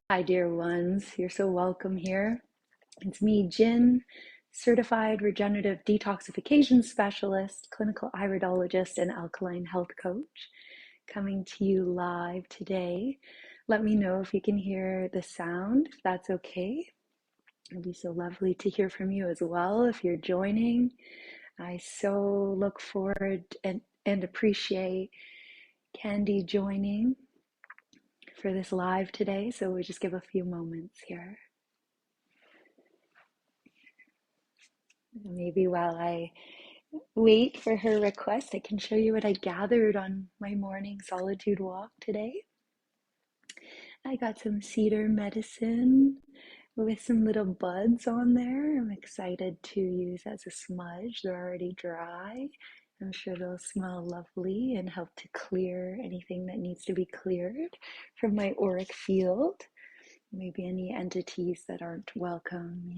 Hi, dear ones. You're so welcome here. It's me, Jin, certified regenerative detoxification specialist, clinical iridologist, and alkaline health coach, coming to you live today. Let me know if you can hear the sound, if that's okay. It'd be so lovely to hear from you as well if you're joining. I so look forward and appreciate Candy joining for this live today. So we just give a few moments here. Maybe while I wait for her request, I can show you what I gathered on my morning solitude walk today. I got some cedar medicine with some little buds on there. I'm excited to use as a smudge. They're already dry. I'm sure they'll smell lovely and help to clear anything that needs to be cleared from my auric field. Maybe any entities that aren't welcome,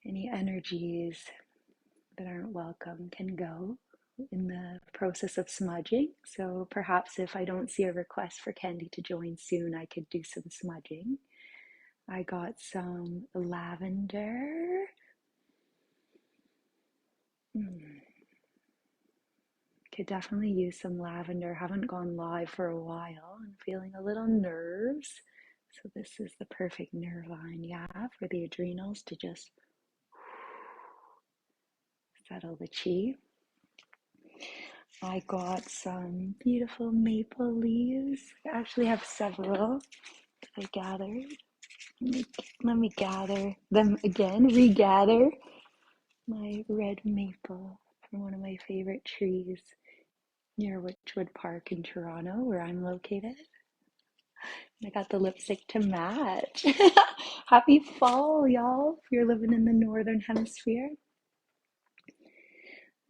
any energies that aren't welcome can go in the process of smudging. So perhaps if I don't see a request for Candy to join soon, I could do some smudging. I got some lavender. Could definitely use some lavender. Haven't gone live for a while. I'm feeling a little nerves. So this is the perfect nervine, for the adrenals to just settle the chi. I got some beautiful maple leaves. I actually have several I gathered. Let me gather them again, regather my red maple from one of my favorite trees near Witchwood Park in Toronto, where I'm located. I got the lipstick to match. Happy fall, y'all, if you're living in the Northern Hemisphere.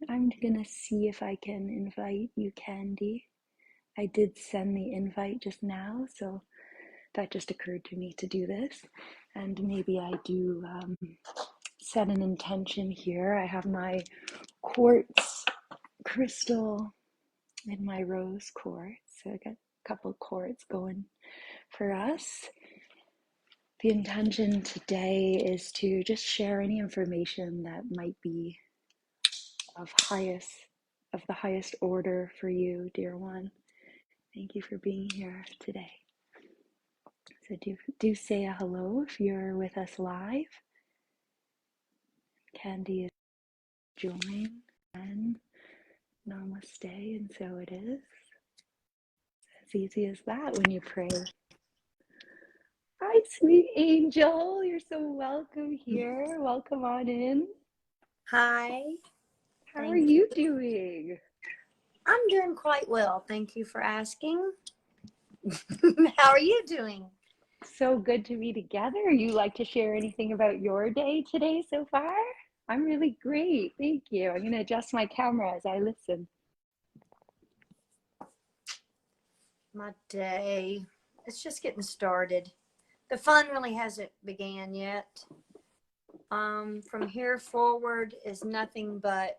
I'm gonna see if I can invite you, Candy. I did send the invite just now, so that just occurred to me to do this. And maybe I do set an intention here. I have my quartz crystal in my rose quartz. So I got a couple quartz going for us. The intention today is to just share any information that might be of the highest order for you, dear one. Thank you for being here today. So do say a hello if you're with us live. Candy is joining, and namaste, and so it is. As easy as that when you pray. Hi, sweet angel. You're so welcome here. Welcome on in. Hi. How are you doing? I'm doing quite well. Thank you for asking. How are you doing? So good to be together. You like to share anything about your day today so far? I'm really great. Thank you. I'm going to adjust my camera as I listen. My day, it's just getting started. The fun really hasn't began yet. From here forward is nothing but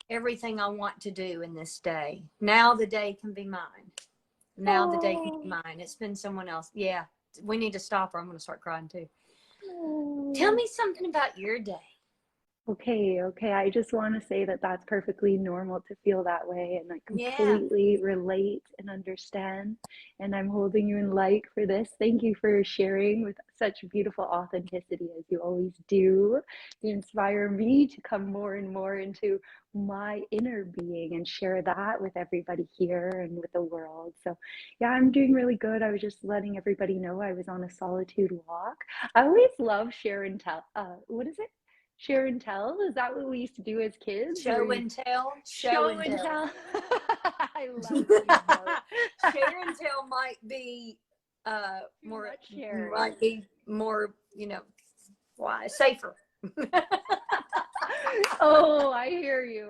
everything I want to do in this day. Now the day can be mine. Now the day can be mine. It's been someone else. Yeah, we need to stop or I'm going to start crying too. Tell me something about your day. Okay. I just want to say that that's perfectly normal to feel that way, and I completely relate and understand. And I'm holding you in light for this. Thank you for sharing with such beautiful authenticity as you always do. You inspire me to come more and more into my inner being and share that with everybody here and with the world. So yeah, I'm doing really good. I was just letting everybody know I was on a solitude walk. I always love share and tell. What is it? Share and tell? Is that what we used to do as kids? Show and tell. Show and tell. I love you. Share and tell might be more, safer. Oh, I hear you.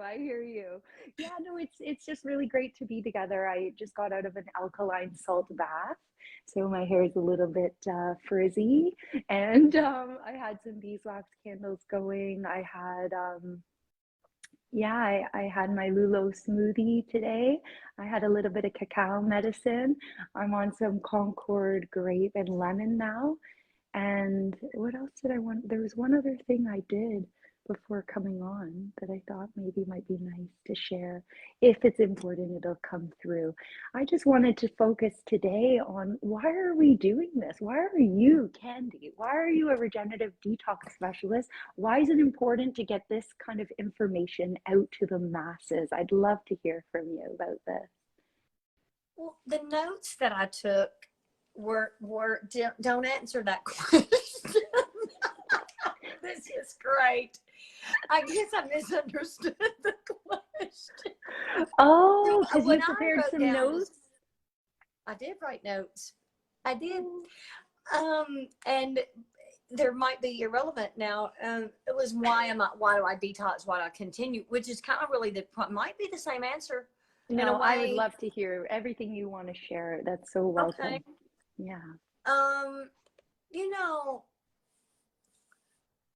Yeah, no, it's just really great to be together. I just got out of an alkaline salt bath, so my hair is a little bit frizzy, and I had some beeswax candles going. I had Yeah, I had my Lulo smoothie today. I had a little bit of cacao medicine. I'm on some Concord grape and lemon now. And what else did I want? There was one other thing I did before coming on that I thought maybe might be nice to share. If it's important, it'll come through. I just wanted to focus today on why are we doing this? Why are you, Candy? Why are you a regenerative detox specialist? Why is it important to get this kind of information out to the masses? I'd love to hear from you about this. Well, the notes that I took were don't answer that question. This is great. I guess I misunderstood the question. Oh, because What you I prepared wrote some down is notes? I did write notes. I did. And there might be irrelevant now. It was why do I detox? Why do I continue? Which is kind of really might be the same answer in a No, I would way. love to hear everything you want to share. That's so Okay. welcome. Yeah. Um, you know,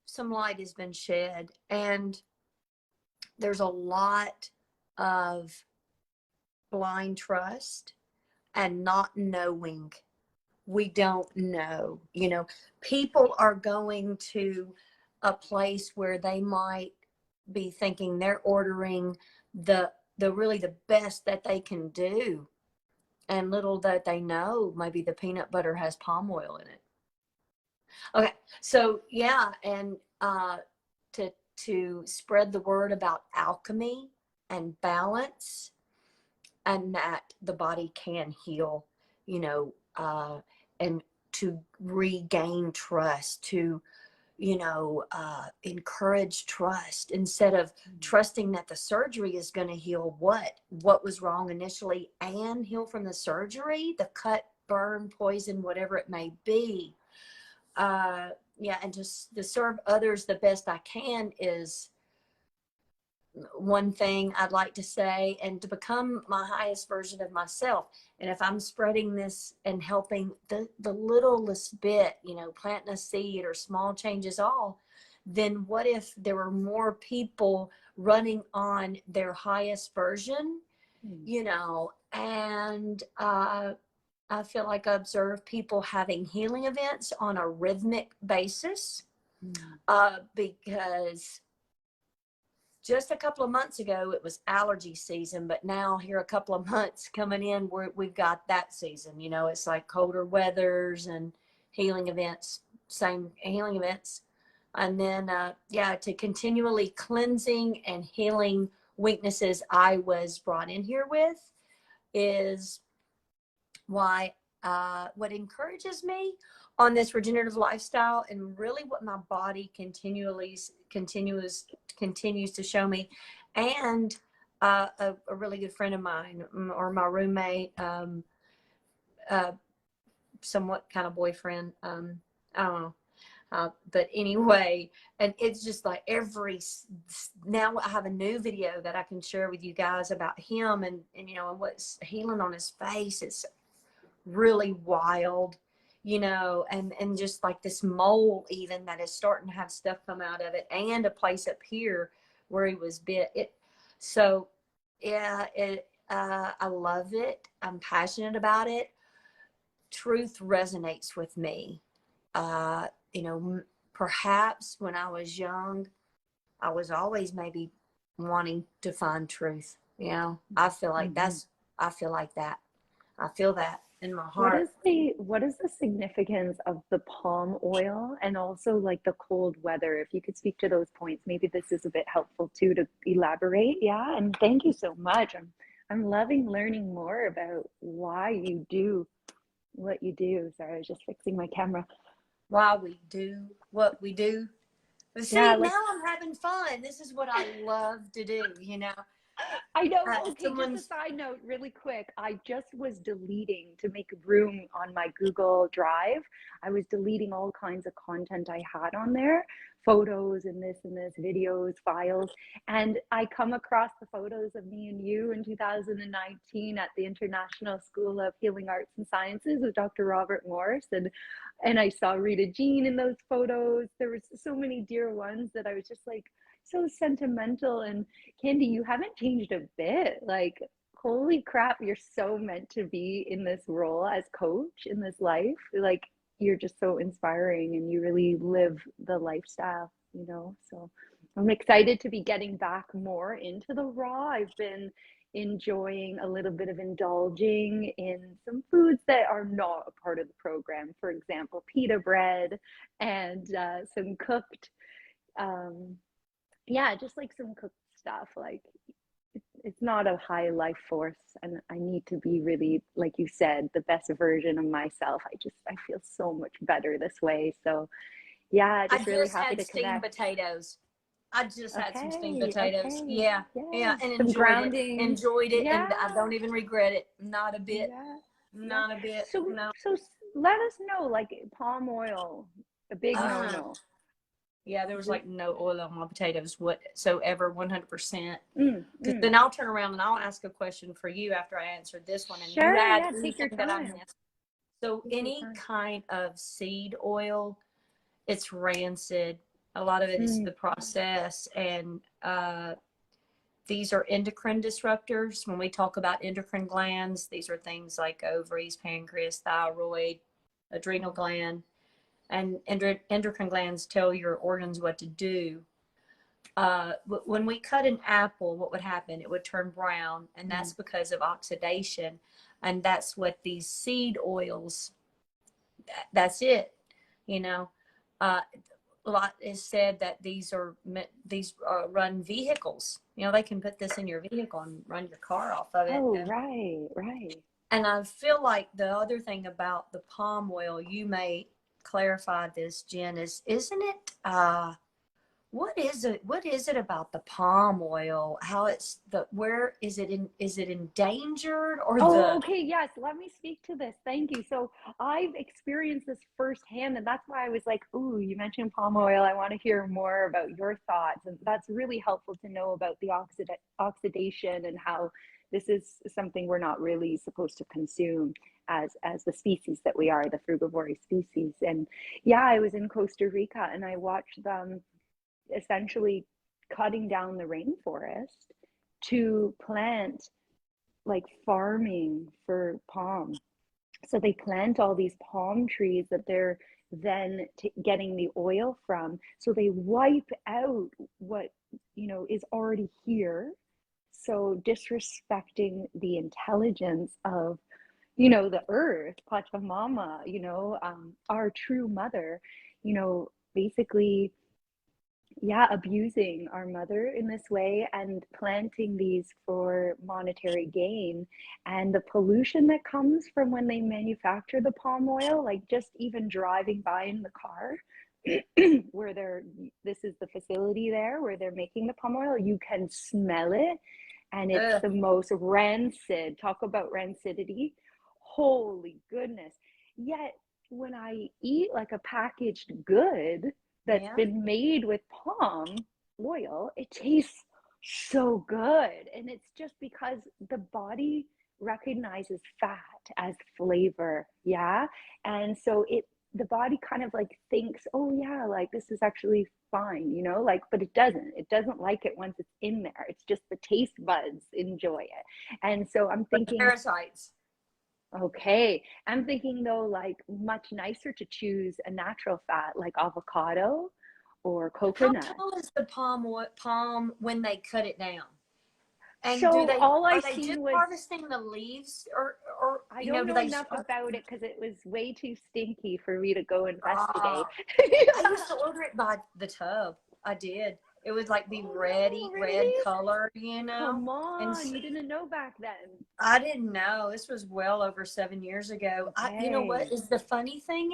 some light has been shed, and there's a lot of blind trust and not knowing. We don't know. People are going to a place where they might be thinking they're ordering the really the best that they can do, and little that they know, maybe the peanut butter has palm oil in it. Okay, so yeah, and to spread the word about alchemy and balance, and that the body can heal, you know, and to regain trust, to encourage trust instead of trusting that the surgery is going to heal what was wrong initially and heal from the surgery, the cut, burn, poison, whatever it may be. Yeah, and just to serve others the best I can is one thing I'd like to say, and to become my highest version of myself. And if I'm spreading this and helping the littlest bit, planting a seed or small changes all, then what if there were more people running on their highest version, and I feel like I observe people having healing events on a rhythmic basis, because just a couple of months ago, it was allergy season, but now here a couple of months coming in, we've got that season. It's like colder weathers and healing events, same healing events. And then, to continually cleansing and healing weaknesses I was brought in here with is why what encourages me on this regenerative lifestyle, and really what my body continues to show me, and a really good friend of mine, or my roommate, uh, somewhat kind of boyfriend, I don't know, but anyway, and it's just like now I have a new video that I can share with you guys about him, and what's healing on his face. It's really wild, and just like this mole even that is starting to have stuff come out of it, and a place up here where he was bit. So yeah, I love it. I'm passionate about it. Truth resonates with me. uh you know Perhaps when I was young, I was always maybe wanting to find truth. I feel like Mm-hmm. I feel like that. I feel that in my What heart. is the significance of the palm oil and also like the cold weather? If you could speak to those points, maybe this is a bit helpful too to elaborate. Yeah, and thank you so much. I'm loving learning more about why you do what you do. Sorry, I was just fixing my camera. Why we do what we do. But Yeah, see, like now I'm having fun. This is what I love to do. I know. Okay, just a Someone's side note, really quick. I just was deleting to make room on my Google Drive. I was deleting all kinds of content I had on there, photos and this, videos, files. And I come across the photos of me and you in 2019 at the International School of Healing Arts and Sciences with Dr. Robert Morse. And I saw Rita Jean in those photos. There was so many dear ones that I was just like, so sentimental. And Candy, you haven't changed a bit. Like, holy crap, you're so meant to be in this role as coach in this life. Like, you're just so inspiring and you really live the lifestyle, you know? So I'm excited to be getting back more into the raw. I've been enjoying a little bit of indulging in some foods that are not a part of the program. For example, pita bread and some cooked, um, yeah, just like some cooked stuff. Like it's not a high life force, and I need to be really, like you said, the best version of myself. I feel so much better this way. So yeah, I just really just happy had to steamed connect. potatoes. I just had some steamed Okay, potatoes. okay, Yeah, yeah, yeah, and some enjoyed it. grounding. Enjoyed it, Yeah, and I don't even regret it. Not a bit. yeah, yeah. Not a bit. So, No. so let us know, like palm oil, a big Uh, no-no. yeah, there Is was it? like no oil on my potatoes whatsoever, 100%. Mm, Because mm. then I'll turn around and I'll ask a question for you after I answered this one, and you Sure, add yeah, take your anything that I time. missed. So Take your any time. kind of seed oil, it's rancid. A lot of it is Mm, the process, and these are endocrine disruptors. When we talk about endocrine glands, these are things like ovaries, pancreas, thyroid, adrenal gland, and endocrine glands tell your organs what to do. When we cut an apple, what would happen? It would turn brown, and mm, that's because of oxidation. And that's what these seed oils, that's it, you know. Uh, a lot is said that these run vehicles. You know, they can put this in your vehicle and run your car off of it. oh, right, right. And I feel like the other thing about the palm oil, you may clarify this, Jen, is isn't it? What is it? What is it about the palm oil? How it's the where is it in? Is it endangered or Oh, the? okay. Yes. Let me speak to this. Thank you. So I've experienced this firsthand, and that's why I was like, ooh, you mentioned palm oil. I want to hear more about your thoughts. And that's really helpful to know about the oxidation and how this is something we're not really supposed to consume as the species that we are, the frugivorous species. And yeah, I was in Costa Rica and I watched them essentially cutting down the rainforest to plant like farming for palm. So they plant all these palm trees that they're then getting the oil from. So they wipe out what, is already here. So disrespecting the intelligence of, the earth, Pachamama, our true mother, basically, yeah, abusing our mother in this way and planting these for monetary gain. And the pollution that comes from when they manufacture the palm oil, like just even driving by in the car where this is the facility there where they're making the palm oil, you can smell it. And it's Ugh, the most rancid, talk about rancidity. Holy goodness. Yet when I eat like a packaged good, that's yeah. been made with palm oil, it tastes so good. And it's just because the body recognizes fat as flavor. Yeah. And so the body kind of like thinks, oh yeah, like this is actually fine, like, but it doesn't like it once it's in there. It's just the taste buds enjoy it. And so I'm But the thinking, parasites. okay, I'm thinking though, like much nicer to choose a natural fat like avocado or How coconut. tall is the palm when they cut it down? And So all I are they just seen was, harvesting the leaves, or I don't do know they? enough about it because it was way too stinky for me to go investigate. Ah, I used to order it by the tub. I did. It would like be Oh ready, no, red really? color, Come And on, you didn't know back then. I didn't know. This was well over 7 years ago. You know what Okay, is the funny thing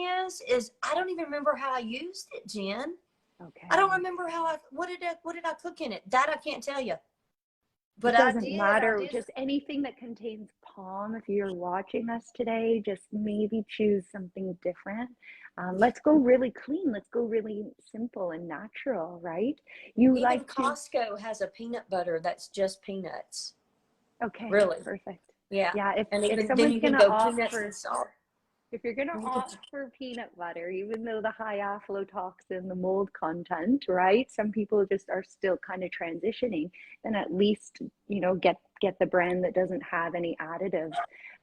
is I don't even remember how I used it, Jen. I don't okay. remember what did I cook in it? That I can't tell you. It But doesn't I matter. did. Just anything that contains palm. If you're watching us today, just maybe choose something different. Let's go really clean. Let's go really simple and natural, right? You Even like to, Costco has a peanut butter that's just peanuts. okay, Really? perfect. Yeah. Yeah, And if even then someone's you can gonna go peanuts and offer, salt. If you're going to opt for peanut butter, even though the high aflatoxin, the mold content, right? Some people just are still kind of transitioning, then at least, get the brand that doesn't have any additives.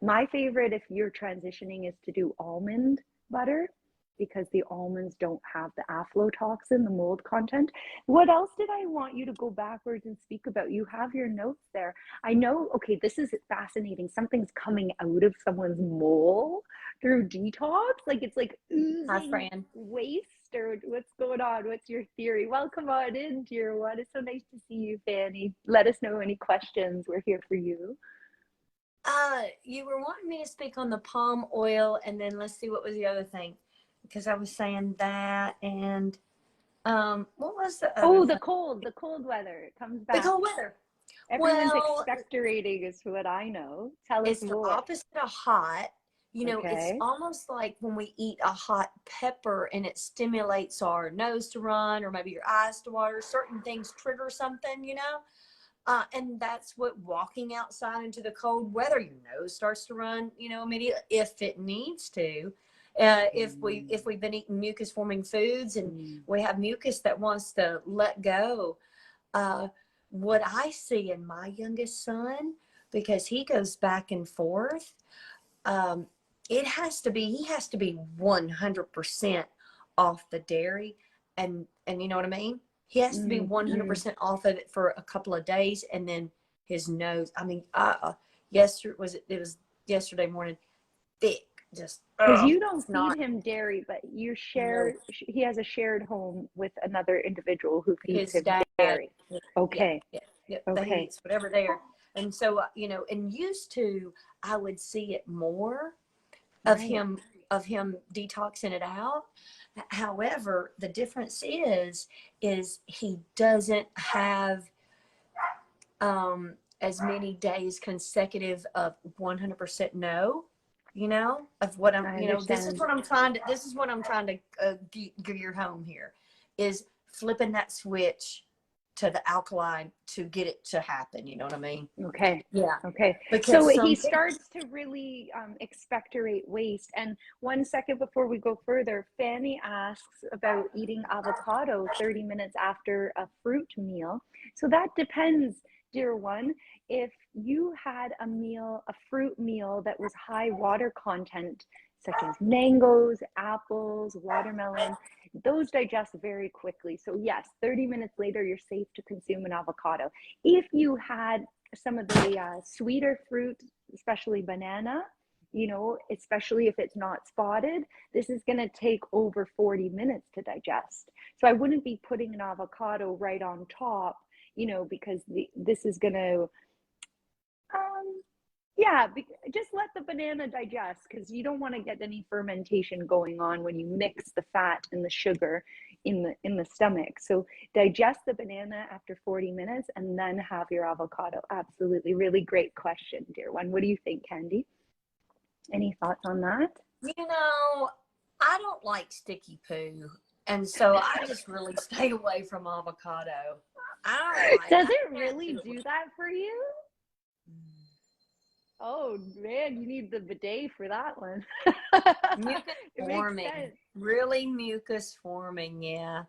My favorite, if you're transitioning, is to do almond butter, because the almonds don't have the aflatoxin, the mold content. What else did I want you to go backwards and speak about? You have your notes there. I know, okay, this is fascinating. Something's coming out of someone's mole through detox. Like it's like oozing waste, or what's going on? What's your theory? Welcome on in, dear one. It's so nice to see you, Fanny. Let us know any questions. We're here for you. You were wanting me to speak on the palm oil, and then let's see, what was the other thing? Because I was saying that, and what was the other thing? The cold weather. It comes The back. cold weather. Everyone's expectorating is what I know. Tell us It's the more. opposite of hot. It's Okay. almost like when we eat a hot pepper and it stimulates our nose to run, or maybe your eyes to water. Certain things trigger something, and that's what walking outside into the cold weather, your nose starts to run, immediately, if it needs to. If we've been eating mucus forming foods and we have mucus that wants to let go. What I see in my youngest son, because he goes back and forth, he has to be 100% off the dairy, and you know what I mean? He has to be 100% off of it for a couple of days, and then his nose, it was yesterday morning, thick, just because you don't feed him dairy, but he has a shared home with another individual who feeds him dairy. Okay. Yeah. Okay. He eats whatever there. And so, and used to, I would see it more of him detoxing it out. However, the difference is he doesn't have as many days consecutive of 100% no, of what I'm, this is what I'm trying to gear home here, is flipping that switch to the alkaline to get it to happen. You know what I mean? Okay. Yeah. Okay. Because so he starts to really expectorate waste. And 1 second before we go further, Fanny asks about eating avocado 30 minutes after a fruit meal. So that depends, dear one. If you had a fruit meal that was high water content, such as mangoes, apples, watermelon, those digest very quickly. So yes, 30 minutes later, you're safe to consume an avocado. If you had some of the sweeter fruit, especially banana, especially if it's not spotted, this is going to take over 40 minutes to digest. So I wouldn't be putting an avocado right on top, because this is going to, just let the banana digest, because you don't want to get any fermentation going on when you mix the fat and the sugar in the stomach. So digest the banana after 40 minutes and then have your avocado. Absolutely. Really great question, dear one. What do you think, Candy? Any thoughts on that? I don't like sticky poo, and so I just really stay away from avocado. Does it really do that for you? Oh man, you need the bidet for that one. Mucus forming, really mucus forming, yeah.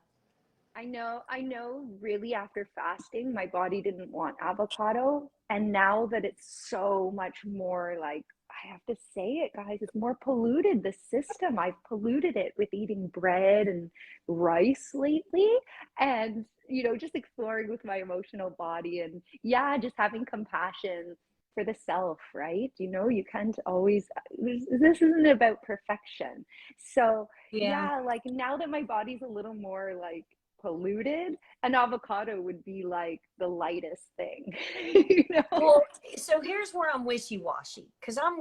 I know, really, after fasting, my body didn't want avocado. And now that it's so much more, like, I have to say it, guys, it's more polluted, the system. I've polluted it with eating bread and rice lately. And, just exploring with my emotional body, and just having compassion for the self, right? You can't always, this isn't about perfection. So like now that my body's a little more like polluted, an avocado would be like the lightest thing. Well, so here's where I'm wishy-washy, because I'm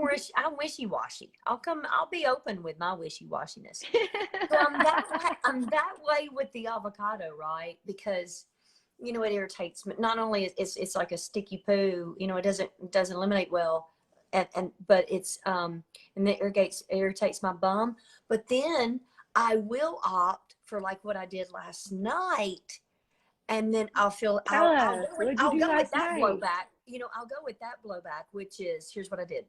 wishy-washy. I'll be open with my wishy-washiness. So I'm that way with the avocado, right? Because it irritates me. Not only it's like a sticky poo, it doesn't eliminate well, but it's and it irritates my bum. But then I will opt for like what I did last night, and then I'll go with that blowback. I'll go with that blowback, which is, here's what I did.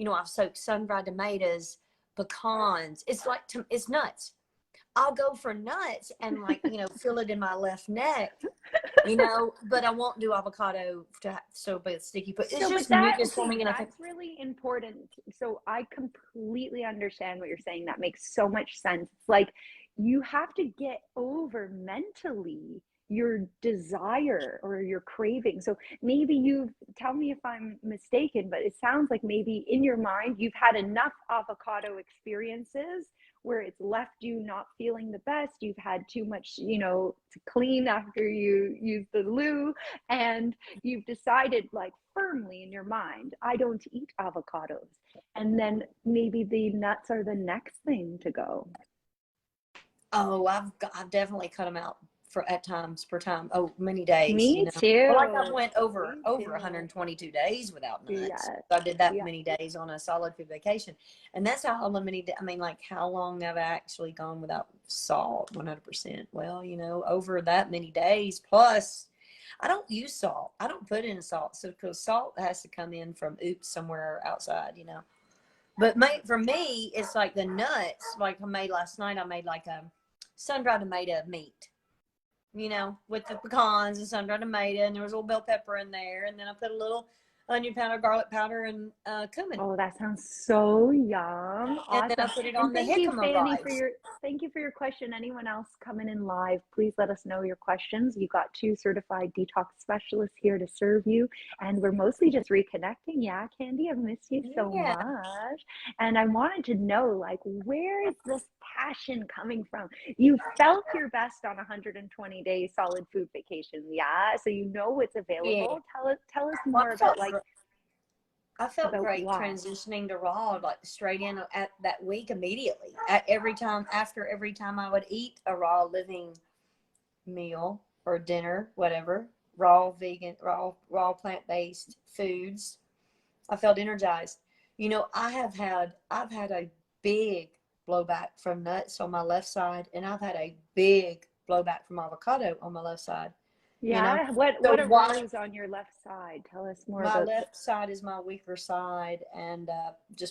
I've soaked sun-dried tomatoes pecans. It's like, it's nuts. I'll go for nuts and like, feel it in my left neck, but I won't do avocado so but sticky. But it's just mucus forming, and I think that's really important. So I completely understand what you're saying. That makes so much sense. It's like you have to get over mentally your desire or your craving. So maybe tell me if I'm mistaken, but it sounds like maybe in your mind you've had enough avocado experiences where it's left you not feeling the best. You've had too much, to clean after you use the loo, and you've decided like firmly in your mind, I don't eat avocados. And then maybe the nuts are the next thing to go. Oh, I've definitely cut them out for at times per time. Oh, many days. Me too. Well, like I went over 122 days without nuts. Yeah. So I did that many days on a solid food vacation, and that's how limited. I mean, like how long have I actually gone without salt? 100%. Well, over that many days. Plus, I don't use salt. I don't put in salt, so because salt has to come in from somewhere outside. But for me, it's like the nuts. Like I made last night. I made like a sun-dried tomato meat, with the pecans and sun-dried tomato, and there was a little bell pepper in there, and then I put a little onion powder, garlic powder, and cumin. Oh, that sounds so yum. Awesome. And then I put it on And the jicama rice. Thank you for your question. Anyone else coming in live, please let us know your questions. You got 2 certified detox specialists here to serve you, and we're mostly just reconnecting. Yeah, Candy, I've missed you so much. And I wanted to know, like, where is this passion coming from? You felt your best on 120-day solid food vacation. Yeah, so what's available. Tell us more about like. I felt great transitioning to raw, like straight in at that week immediately. After every time I would eat a raw living meal or dinner, whatever, raw vegan, raw plant-based foods, I felt energized. I've had a big blowback from nuts on my left side, and I've had a big blowback from avocado on my left side. Yeah. What arose on your left side? Tell us more about. My left side is my weaker side, and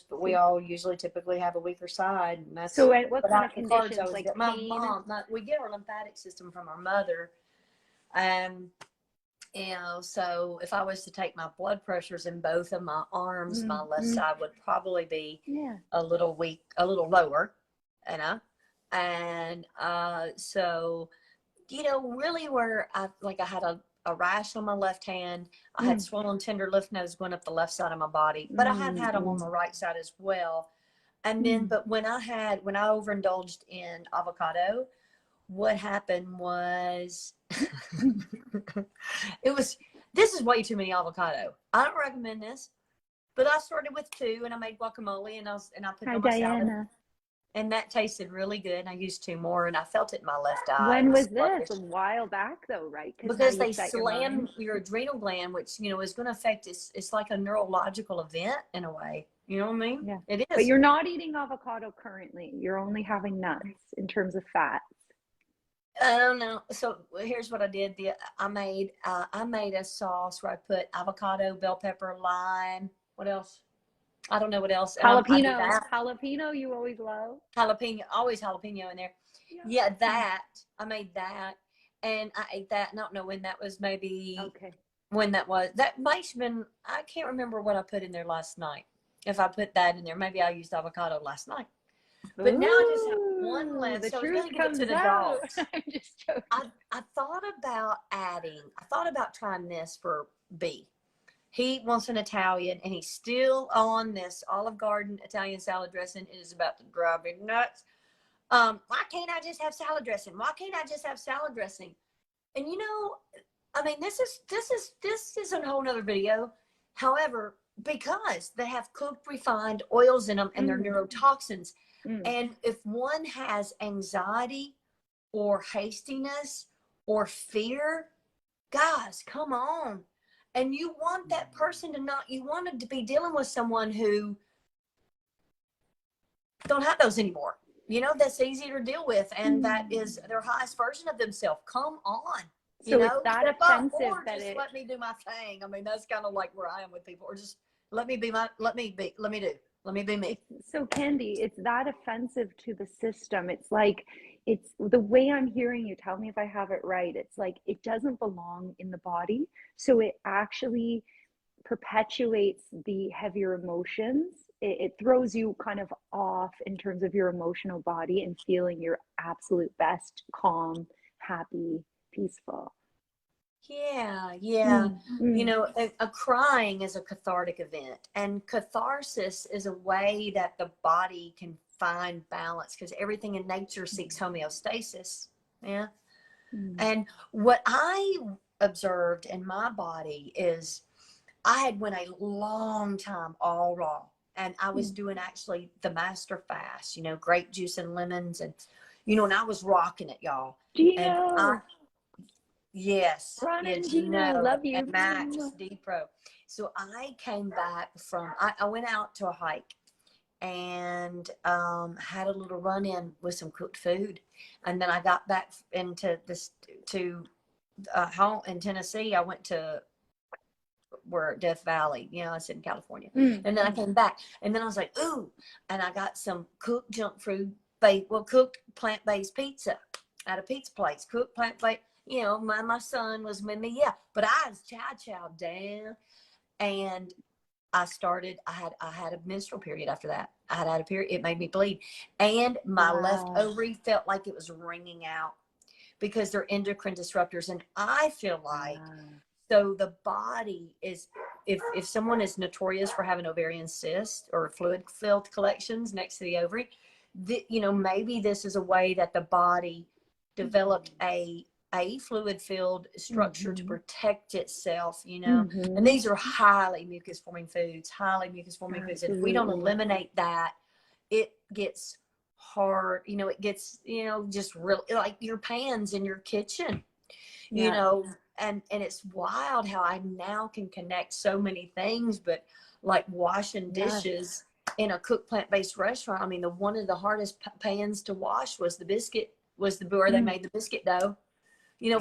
we all typically have a weaker side, and that's so. What kind of conditions? Like my mom, we get our lymphatic system from our mother, and so if I was to take my blood pressures in both of my arms, my left side would probably be a little weak, a little lower, and so. Really where I had a rash on my left hand. I had swollen tender lymph nodes going up the left side of my body, but I have had them on the right side as well. And then, but when I overindulged in avocado, what happened was, this is way too many avocado. I don't recommend this, but I started with 2 and I made guacamole and I put it on my salad. And that tasted really good. And I used 2 more, and I felt it in my left eye. When was this? A while back, though, right? Because they slam your adrenal gland, which is going to affect. It's like a neurological event in a way. You know what I mean? Yeah, it is. But you're not eating avocado currently. You're only having nuts in terms of fats. I don't know. So here's what I did. I made a sauce where I put avocado, bell pepper, lime. What else? I don't know what else. Jalapeno, you always love. Jalapeno, always jalapeno in there. Yeah, I made that, and I ate that. I don't know when that was. Maybe when that was. That might have been. I can't remember what I put in there last night. If I put that in there, maybe I used avocado last night. But now I just have one left. The so truth comes to the dogs. I'm just joking. I thought about trying this for B. He wants an Italian, and he's still on this Olive Garden Italian salad dressing. It is about to drive me nuts. Why can't I just have salad dressing? Why can't I just have salad dressing? And I mean, this is a whole nother video. However, because they have cooked refined oils in them and they're neurotoxins, and if one has anxiety or hastiness or fear, guys, come on. And you want that person you want to be dealing with someone who don't have those anymore. That's easier to deal with. And that is their highest version of themselves. Come on. So it's that offensive that just let me do my thing. I mean, that's kind of like where I am with people, or just let me do. Let me be me. So Candy, it's that offensive to the system. It's like, it's the way I'm hearing you, tell me if I have it right. It's like it doesn't belong in the body. So it actually perpetuates the heavier emotions. It throws you kind of off in terms of your emotional body and feeling your absolute best, calm, happy, peaceful. Yeah, yeah. Mm, mm, A crying is a cathartic event, and catharsis is a way that the body can find balance because everything in nature seeks homeostasis. Yeah. mm, And what I observed in my body is I had went a long time all raw, and I was mm. doing actually the master fast, grape juice and lemons, and I was rocking it, y'all. And Gino, yes, Ron yeah, and Gino, Gino love and you. Max Depro. So I came back I went out to a hike and had a little run in with some cooked food. And then I got back into this to home in Tennessee. I went to where Death Valley, it's in California. Mm, And then I mm. came back and then I was like, ooh, and I got some cooked junk food, cooked plant-based pizza at a pizza place, cooked plant-based, my son was with me. Yeah. But I was chow down and I had a menstrual period after that. I had a period. It made me bleed. And my left Wow. ovary felt like it was wringing out because they're endocrine disruptors. And I feel like, Wow. so the body is, if someone is notorious for having ovarian cysts or fluid filled collections next to the ovary, maybe this is a way that the body developed a fluid filled structure to Mm-hmm. protect itself. And Mm-hmm. these are highly mucus forming foods. And if we don't Absolutely. eliminate that, it gets hard, it gets, just real like your pans in your kitchen, you Yeah. know, and it's wild how I now can connect so many things, but like washing Yes. dishes in a cooked plant-based restaurant. I mean, one of the hardest pans to wash was where they Mm. made the biscuit dough,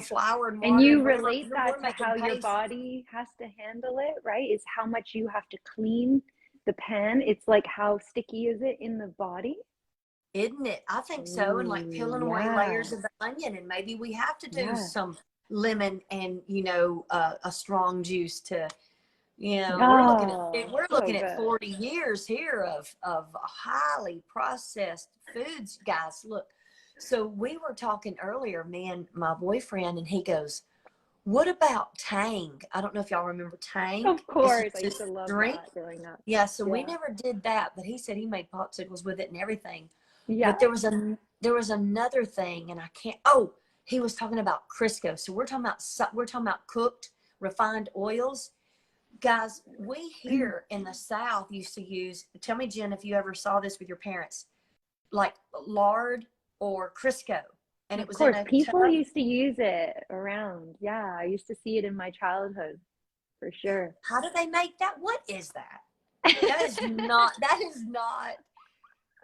flour and And water, you and relate we're that to making how your paste. body has to handle it, right? Is how much you have to clean the pan. It's like how sticky is it in the body? Isn't it? I think so. And like Ooh, peeling away yeah. layers of the onion, and maybe we have to do Yeah. some lemon and a strong juice to, Oh, we're so looking at good. 40 years here of highly processed foods, guys. Look, so we were talking earlier, me and my boyfriend, and he goes, "What about Tang?" I don't know if y'all remember Tang. Of It's course. just I used to this love drink. that growing up. Yeah, so we Yeah. never did that, but he said he made popsicles with it and everything. Yeah. But there was another thing, and I can't. Oh, he was talking about Crisco. So we're talking about cooked refined oils, guys. We here in the South used to use. Tell me, Jen, if you ever saw this with your parents, like lard or Crisco, and it Of was in course, a people tub. used to use it around. Yeah, I used to see it in my childhood for sure. How do they make that? What is that? That is not. That is not.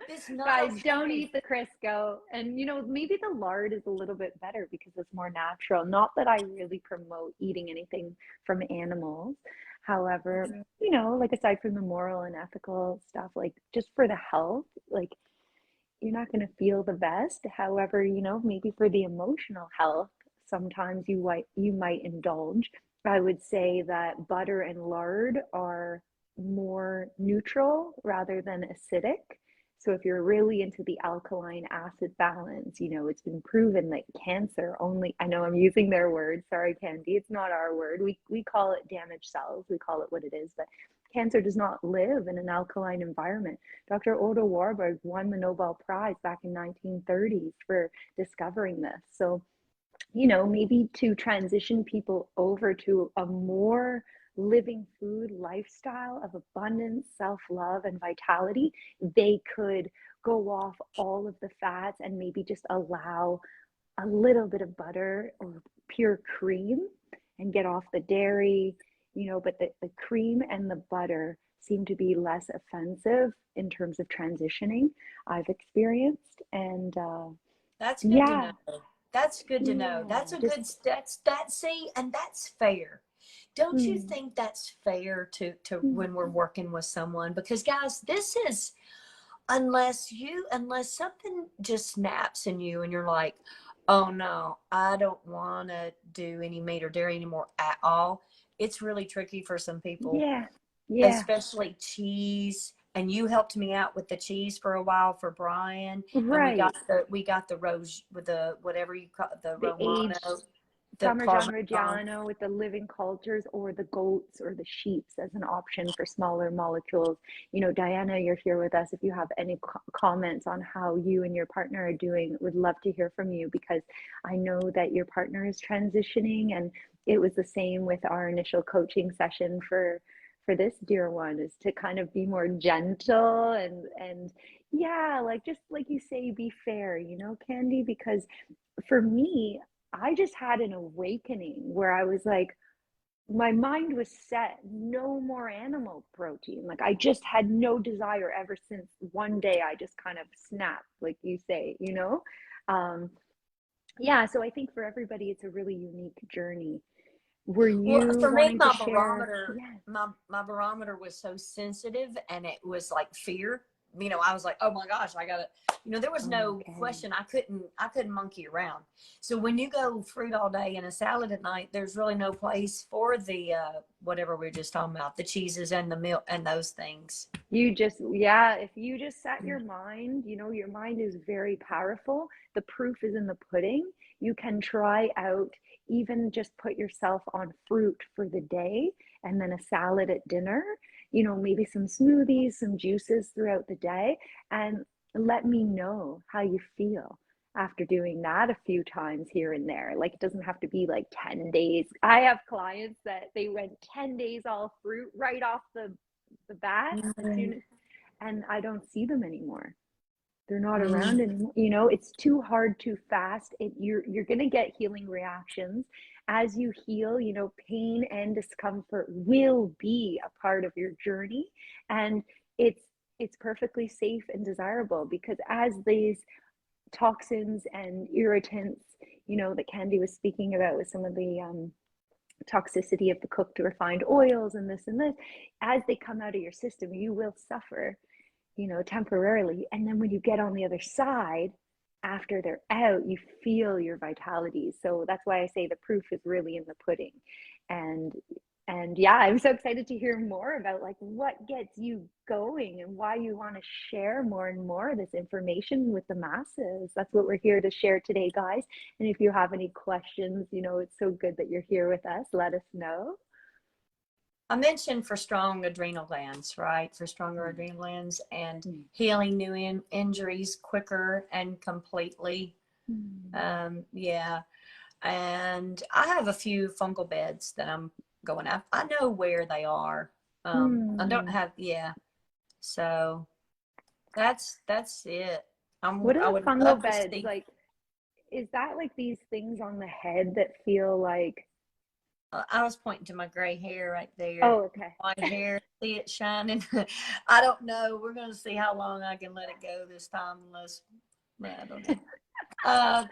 It's not Guys, don't okay. eat the Crisco. And maybe the lard is a little bit better because it's more natural. Not that I really promote eating anything from animals. However, like aside from the moral and ethical stuff, like just for the health, like you're not going to feel the best. However, maybe for the emotional health, sometimes you might indulge. I would say that butter and lard are more neutral rather than acidic. So if you're really into the alkaline acid balance, it's been proven that cancer only, I know I'm using their word, sorry, Candy, it's not our word. We call it damaged cells, we call it what it is, but cancer does not live in an alkaline environment. Dr. Otto Warburg won the Nobel Prize back in 1930s for discovering this. So, maybe to transition people over to a more living food lifestyle of abundance, self-love, and vitality, they could go off all of the fats and maybe just allow a little bit of butter or pure cream and get off the dairy, but the cream and the butter seem to be less offensive in terms of transitioning, I've experienced. And That's good to yeah, know. That's good to know. yeah, That's a just good. See, and that's fair. Don't you Mm. think that's fair to Mm. when we're working with someone? Because guys, this is, unless something just snaps in you and you're like, oh no, I don't want to do any meat or dairy anymore at all, it's really tricky for some people, Yeah. Yeah. especially cheese. And you helped me out with the cheese for a while for Brian, and Right. we got the rose with the whatever you call the The Romano, aged the Parmesan Parmesan. Reggiano with the living cultures, or the goats or the sheeps as an option for smaller molecules. Diana, you're here with us. If you have any comments on how you and your partner are doing, would love to hear from you, because I know that your partner is transitioning, and it was the same with our initial coaching session for this dear one, is to kind of be more gentle and yeah, like, just like you say, be fair, Candy, because for me, I just had an awakening where I was like, my mind was set, no more animal protein. Like, I just had no desire ever since one day I just kind of snapped, like you say. Um, yeah, so I think for everybody, it's a really unique journey. Were Well, you for me, wanting to share? Yeah. my barometer was so sensitive, and it was like fear. I was like, oh my gosh, I got it. There was no Okay. question. I couldn't monkey around. So when you go fruit all day and a salad at night, there's really no place for the whatever we were just talking about, the cheeses and the milk and those things. Yeah, if you just set your mind, your mind is very powerful. The proof is in the pudding. You can try out, even just put yourself on fruit for the day and then a salad at dinner, maybe some smoothies, some juices throughout the day, and let me know how you feel after doing that a few times here and there. Like, it doesn't have to be like 10 days. I have clients that they went 10 days all fruit right off the bat, as soon Mm. as, and I don't see them anymore. They're not around Mm. anymore. It's too hard, too fast. You're gonna get healing reactions as you heal. Pain and discomfort will be a part of your journey, and it's perfectly safe and desirable, because as these toxins and irritants, that Candy was speaking about with some of the toxicity of the cooked refined oils and this, as they come out of your system, you will suffer, temporarily. And then when you get on the other side, after they're out, you feel your vitality. So that's why I say the proof is really in the pudding. And yeah, I'm so excited to hear more about, like, what gets you going and why you want to share more and more of this information with the masses. That's what we're here to share today, guys. And if you have any questions, it's so good that you're here with us. Let us know. I mentioned for strong adrenal glands, right? For stronger Mm. adrenal glands and Mm. healing new injuries quicker and completely. Mm. Yeah. And I have a few fungal beds that I'm going after. I know where they are. I don't Mm. have, yeah. So that's it. What I are the would fungal love to beds see. like? Is that like these things on the head that feel like? I was pointing to my gray hair right there. Oh, okay. White hair, see it shining. I don't know. We're going to see how long I can let it go this time, unless I don't know. Uh,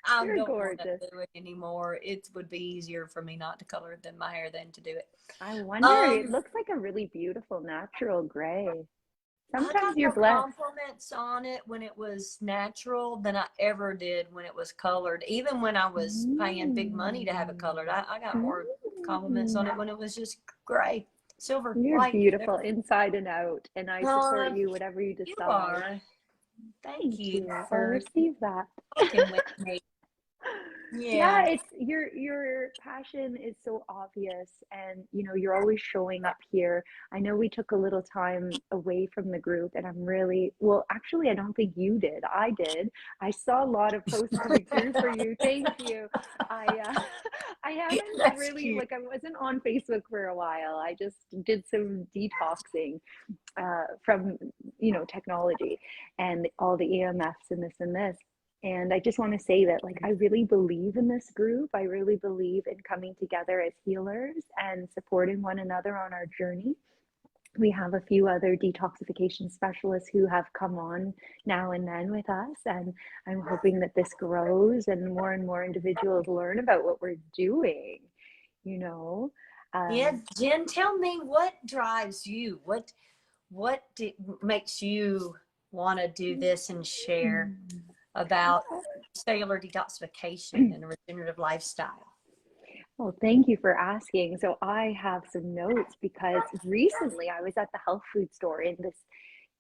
I You're don't want to gorgeous. do it anymore. It would be easier for me not to color it than my hair than to do it. I wonder, it Um, looks like a really beautiful natural gray. I Sometimes got you're more blessed. compliments on it when it was natural than I ever did when it was colored. Even when I was paying big money to have it Mm. colored, I got more compliments on Mm. it when it was just gray, silver, You're white, beautiful whatever. inside and out, and I support Uh, you, whatever you you decide. are. Thank Thank you you. I'll for receive that. talking with me. Yeah, Yeah. it's your passion is so obvious, and you're always showing up here. I know we took a little time away from the group, and I'm really, well, actually, I don't think you did. I did. I saw a lot of posts coming through for you. Thank you. I I haven't That's really, cute. like, I wasn't on Facebook for a while. I just did some detoxing from technology and all the EMFs and this. And I just want to say that, like, I really believe in this group. I really believe in coming together as healers and supporting one another on our journey. We have a few other detoxification specialists who have come on now and then with us, and I'm hoping that this grows and more individuals learn about what we're doing, you know. Yeah, Jen, tell me what drives you. What makes you want to do this and share about cellular detoxification and a regenerative lifestyle? Well, thank you for asking. So I have some notes because recently I was at the health food store and this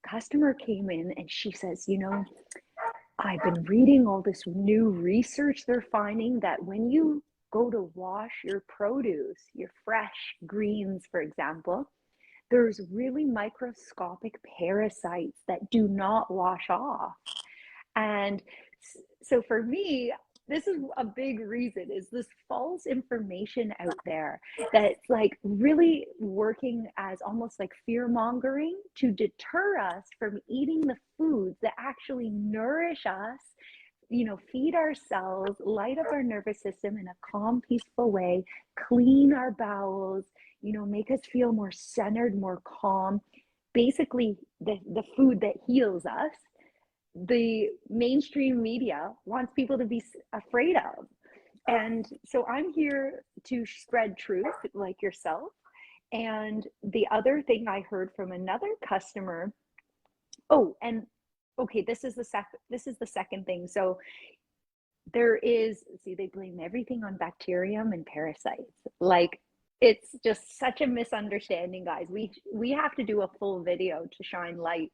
customer came in and she says, I've been reading all this new research. They're finding that when you go to wash your produce, your fresh greens, for example, there's really microscopic parasites that do not wash off. And so for me, this is a big reason is this false information out there that's like really working as almost like fear mongering to deter us from eating the foods that actually nourish us, feed our cells, light up our nervous system in a calm, peaceful way, clean our bowels, make us feel more centered, more calm. Basically, the food that heals us, the mainstream media wants people to be afraid of. And so I'm here to spread truth like yourself. And the other thing I heard from another customer, oh, and okay, this is the second thing. So there is, see, they blame everything on bacterium and parasites. Like, it's just such a misunderstanding, guys. We have to do a full video to shine light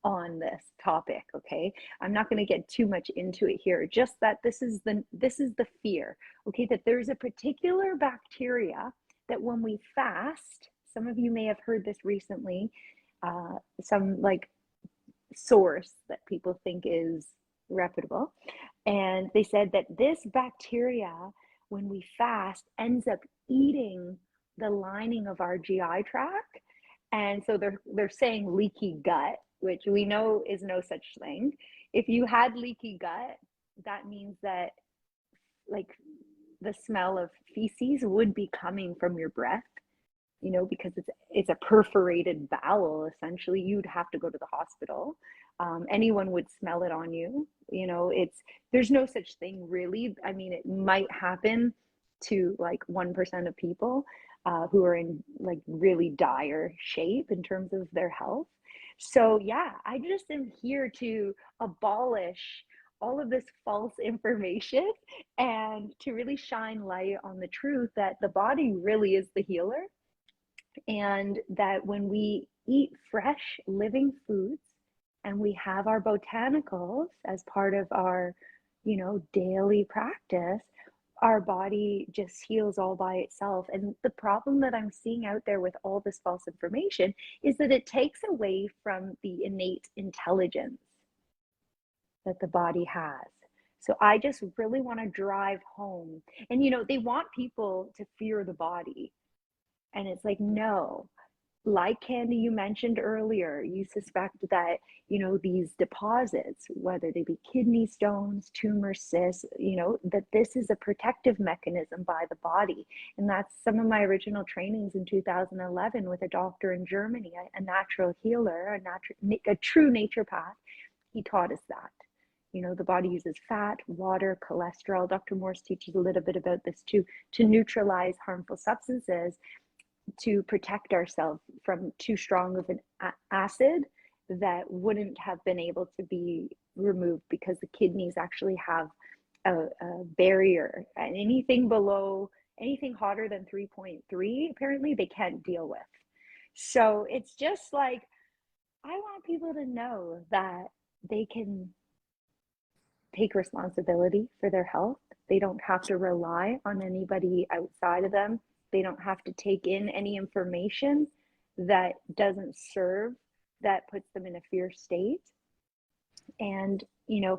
on this topic, okay? I'm not going to get too much into it here. Just that this is the fear, okay? That there's a particular bacteria that when we fast, some of you may have heard this recently, some like source that people think is reputable. And they said that this bacteria, when we fast, ends up eating the lining of our GI tract. And so they're saying leaky gut, which we know is no such thing. If you had leaky gut, that means that like the smell of feces would be coming from your breath, because it's a perforated bowel. Essentially, you'd have to go to the hospital. Anyone would smell it on you. There's no such thing really. I mean, it might happen to like 1% of people who are in like really dire shape in terms of their health. So yeah, I just am here to abolish all of this false information and to really shine light on the truth that the body really is the healer, and that when we eat fresh living foods and we have our botanicals as part of our daily practice, our body just heals all by itself. And the problem that I'm seeing out there with all this false information is that it takes away from the innate intelligence that the body has. So I just really want to drive home. And they want people to fear the body, and it's like, no, like Candy, you mentioned earlier, you suspect that, these deposits, whether they be kidney stones, tumor cysts, that this is a protective mechanism by the body. And that's some of my original trainings in 2011 with a doctor in Germany, a natural healer, a true naturopath. He taught us that. The body uses fat, water, cholesterol. Dr. Morse teaches a little bit about this too, to neutralize harmful substances, to protect ourselves from too strong of an acid that wouldn't have been able to be removed, because the kidneys actually have a barrier, and anything hotter than 3.3 apparently they can't deal with. So it's just like, I want people to know that they can take responsibility for their health. They don't have to rely on anybody outside of them. They don't have to take in any information that doesn't serve, that puts them in a fear state. And,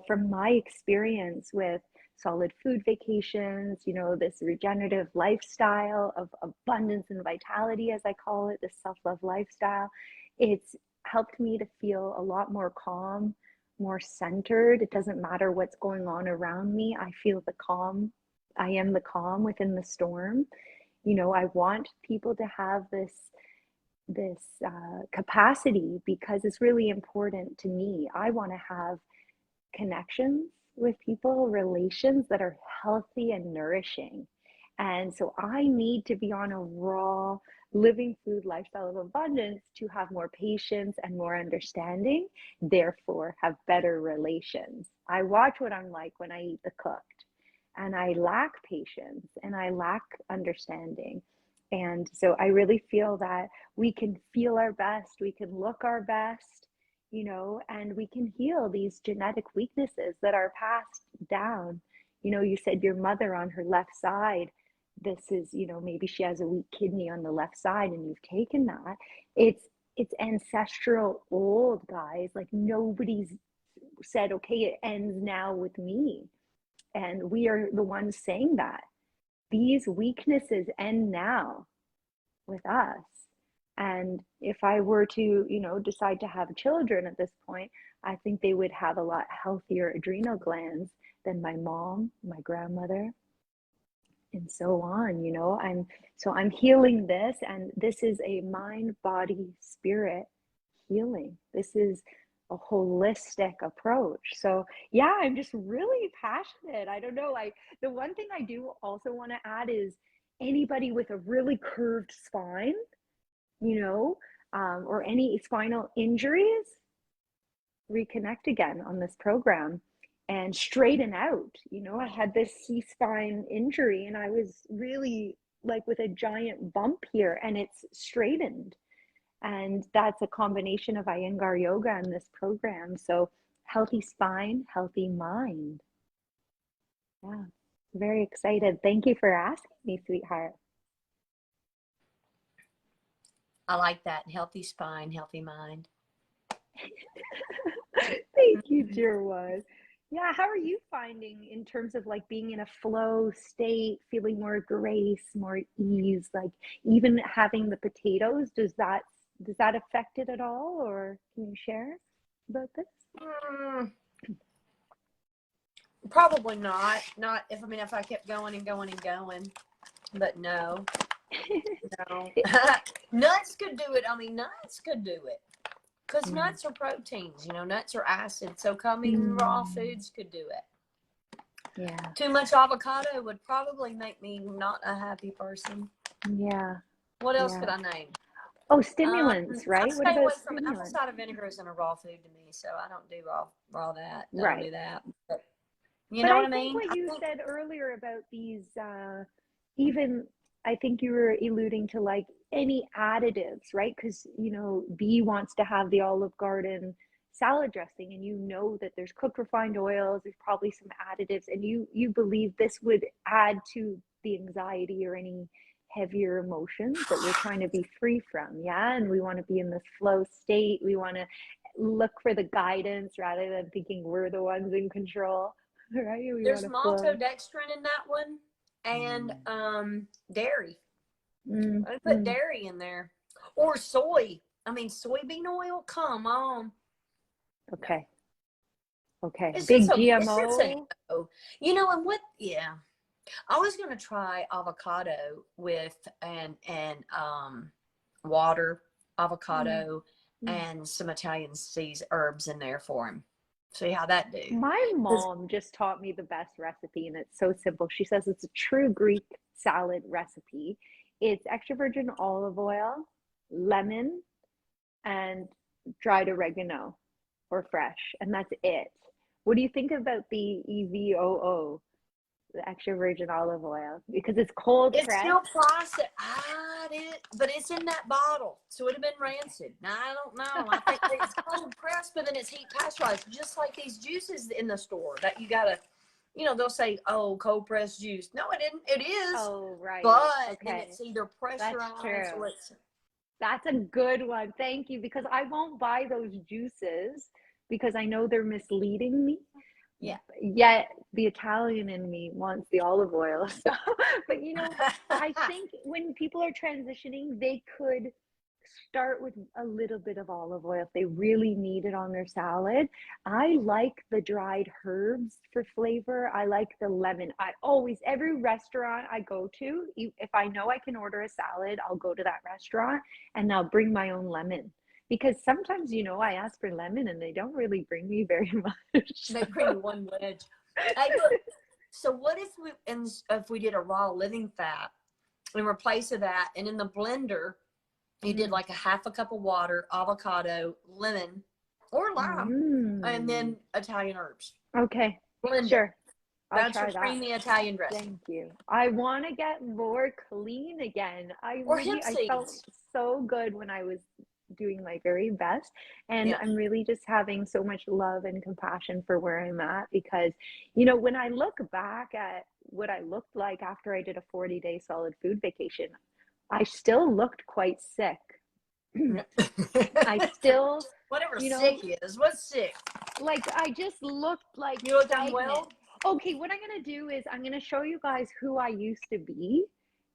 from my experience with solid food vacations, this regenerative lifestyle of abundance and vitality, as I call it, this self-love lifestyle, it's helped me to feel a lot more calm, more centered. It doesn't matter what's going on around me. I feel the calm. I am the calm within the storm. I want people to have this capacity, because it's really important to me. I want to have connections with people, relations that are healthy and nourishing. And so I need to be on a raw living food lifestyle of abundance to have more patience and more understanding, therefore have better relations. I watch what I'm like when I eat the cooked, and I lack patience and I lack understanding. And so I really feel that we can feel our best, we can look our best, and we can heal these genetic weaknesses that are passed down. You said your mother on her left side, this is, maybe she has a weak kidney on the left side and you've taken that. It's ancestral old, guys. Like nobody's said, okay, it ends now with me. And we are the ones saying that. These weaknesses end now with us. And if I were to, decide to have children at this point, I think they would have a lot healthier adrenal glands than my mom, my grandmother, and so on. I'm healing this, and this is a mind, body, spirit healing. This is a holistic approach. So yeah, I'm just really passionate. I don't know. The one thing I do also want to add is anybody with a really curved spine, or any spinal injuries, reconnect again on this program and straighten out. I had this C-spine injury and I was really like with a giant bump here, and it's straightened. And that's a combination of Iyengar yoga and this program. So healthy spine, healthy mind. Yeah, very excited. Thank you for asking me, sweetheart. I like that. Healthy spine, healthy mind. Thank you, dear one. Yeah, how are you finding in terms of like being in a flow state, feeling more grace, more ease, like even having the potatoes, does that affect it at all, or can you share about this? Probably not. Not if I kept going and going and going, but no. No. Nuts could do it. Nuts could do it. Because nuts are proteins, nuts are acid. So raw foods could do it. Yeah. Too much avocado would probably make me not a happy person. Yeah. What else could I name? Oh, stimulants, right? I What stay about away from stimulants? apple cider vinegar isn't a raw food to me, so I don't do raw that. I Right. don't do that. But know what I think mean? what you said earlier about these, even I think you were alluding to like any additives, right? Because B wants to have the Olive Garden salad dressing, and that there's cooked refined oils, there's probably some additives, and you believe this would add to the anxiety or any heavier emotions that we're trying to be free from. Yeah, and we want to be in this flow state. We want to look for the guidance rather than thinking we're the ones in control. Right? There's maltodextrin in that one, and dairy. I put dairy in there, or soy. Soybean oil. Come on. Okay. It's Big just GMO. And what? Yeah, I was gonna try avocado with and water, avocado, and some Italian seeds herbs in there for him. See how that do. My mom just taught me the best recipe, and it's so simple. She says it's a true Greek salad recipe. It's extra virgin olive oil, lemon, and dried oregano or fresh, and that's it. What do you think about the EVOO, the extra virgin olive oil? Because it's cold pressed. It's still processed. But it's in that bottle, so it'd have been rancid. Now I don't know. I think it's cold pressed, but then it's heat pasteurized, just like these juices in the store that you gotta. They'll say, "Oh, cold pressed juice." No, it isn't. It is. Oh, right. But then it's either pressurized or it's. That's a good one. Thank you, because I won't buy those juices because I know they're misleading me. Yeah. Yet the Italian in me wants the olive oil. So, but I think when people are transitioning, they could start with a little bit of olive oil if they really need it on their salad. I like the dried herbs for flavor. I like the lemon. Every restaurant I go to, if I know I can order a salad, I'll go to that restaurant and I'll bring my own lemon. Because sometimes, I ask for lemon and they don't really bring me very much. They bring you one wedge. Hey, look, So what if we did a raw living fat in replace of that, and in the blender, you did like a half a cup of water, avocado, lemon, or lime, and then Italian herbs. Okay, Blend it. sure. I'll That's try your that. creamy Italian dressing. Thank you. I want to get more clean again. Or hemp I felt seeds. so good when I was doing my very best. And Yeah. I'm really just having so much love and compassion for where I'm at because, when I look back at what I looked like after I did a 40-day solid food vacation, I still looked quite sick. I still, Whatever you know, sick is. What's sick? like I just looked like You look stagnant. unwell? Okay, what I'm gonna do is I'm gonna show you guys who I used to be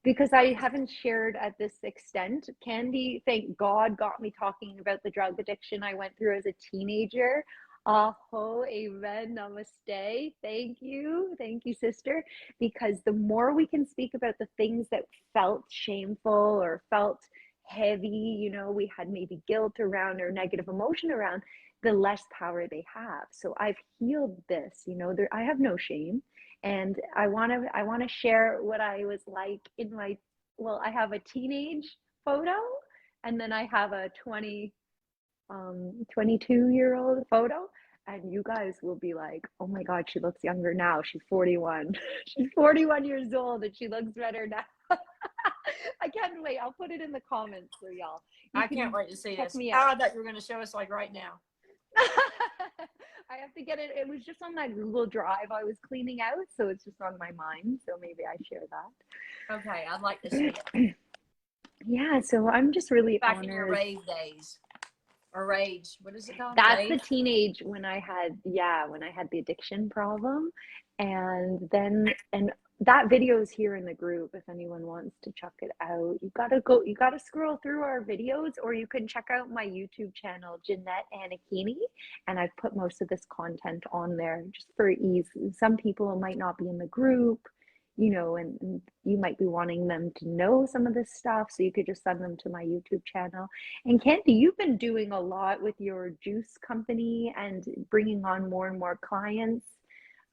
because I haven't shared at this extent. Candy, thank God, got me talking about the drug addiction I went through as a teenager. Aho, amen, namaste. Thank you, sister. Because the more we can speak about the things that felt shameful or felt heavy, we had maybe guilt around or negative emotion around, the less power they have. So I've healed this, I have no shame. And I want to share what I was like in I have a teenage photo and then I have a 22-year-old photo. And you guys will be like, oh my God, she looks younger now. She's 41. She's 41 years old and she looks better now. I can't wait. I'll put it in the comments for y'all. I can't wait to see check this. me Oh, out. I thought you were going to show us like right now. I have to get it. It was just on that Google Drive I was cleaning out, so it's just on my mind. So maybe I share that. Okay, I'd like to see it. Yeah, so I'm just really Back in your honored. rave days. Or rage. What is it called? That's Rave? the teenage when I had the addiction problem. And that video is here in the group if anyone wants to check it out. You gotta scroll through our videos, or you can check out my YouTube channel, Jeanette Anakini, and I've put most of this content on there just for ease. Some people might not be in the group, and you might be wanting them to know some of this stuff, so you could just send them to my YouTube channel. And Candy, you've been doing a lot with your juice company and bringing on more and more clients.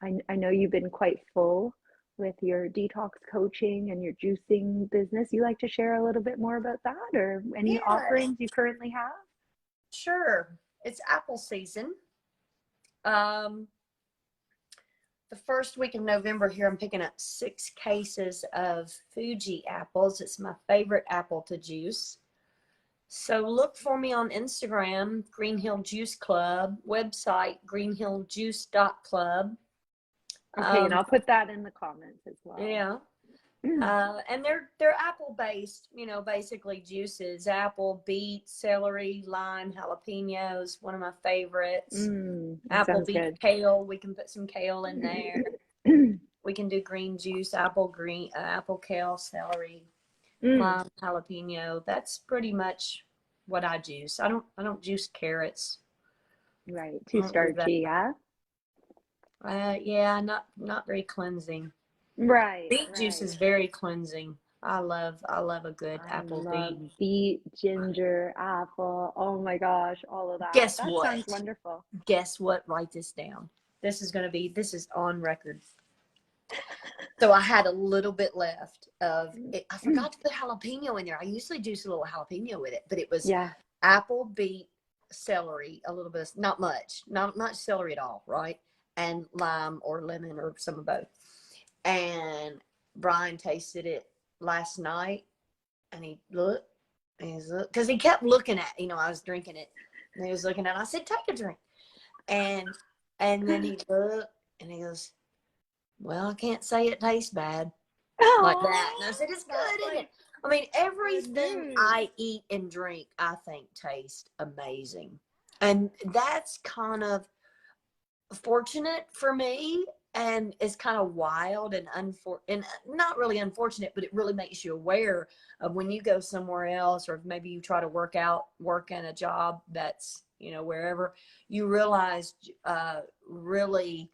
I know you've been quite full with your detox coaching and your juicing business. You like to share a little bit more about that, or any offerings you currently have? Sure. It's apple season. The first week of November here, I'm picking up 6 cases of Fuji apples. It's my favorite apple to juice. So look for me on Instagram, Green Hill Juice Club, website, greenhilljuice.club. Okay, and I'll put that in the comments as well. Yeah. And they're apple based, basically juices: apple, beet, celery, lime, jalapenos, one of my favorites. Apple, beet, good. Kale, we can put some kale in there. We can do green juice, apple, kale, celery, lime, jalapeno. That's pretty much what I juice. I don't juice carrots. Right. Too starchy, yeah. Yeah, not very cleansing. Right. Beet juice is very cleansing. I love a good apple beet. Beet, ginger, apple. Oh my gosh, all of that. Guess that what? Sounds wonderful. Guess what? Write this down. This is on record. So I had a little bit left of it. I forgot to put jalapeno in there. I usually juice a little jalapeno with it, but it was apple, beet, celery, a little bit, not much celery at all, right? And lime or lemon or some of both. And Brian tasted it last night, and he looked, because he kept looking at, I was drinking it, and he was looking at it. I said, take a drink. And then he looked, and he goes, well, I can't say it tastes bad. Like that. And I said, it's good, isn't it? I mean, everything I eat and drink, I think tastes amazing. And that's kind of fortunate for me. And it's kind of wild and not really unfortunate, but it really makes you aware of when you go somewhere else, or maybe you try to work in a job that's, wherever, you realize really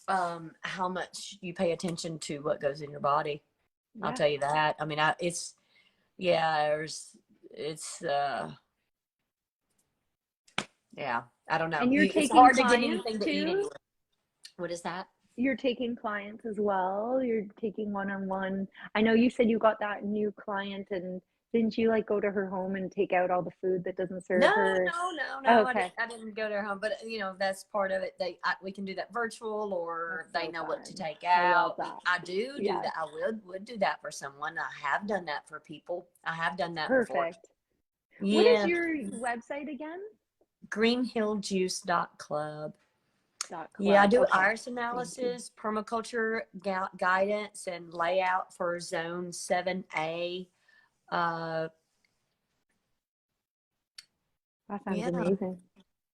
how much you pay attention to what goes in your body. Yeah. I'll tell you that. I mean, I don't know. And you're it's taking hard to get clients anything to eat anyway. What is that? you're taking clients as well? You're taking one-on-one. I know you said you got that new client, and didn't you like go to her home and take out all the food that doesn't serve No, her? no, no, Oh, no. okay. I didn't go to their home, but that's part of it. We can do that virtual, or That's they so know what to fun. take I love out. that. I do Yes. that. I would do that for someone. I have done that for people. I have done that before. Perfect. What is Yeah. your website again? Greenhilljuice.club. Yeah, I .club. do Okay. iris Thank you. analysis, permaculture guidance, and layout for Zone 7A. Uh, That sounds yeah, amazing.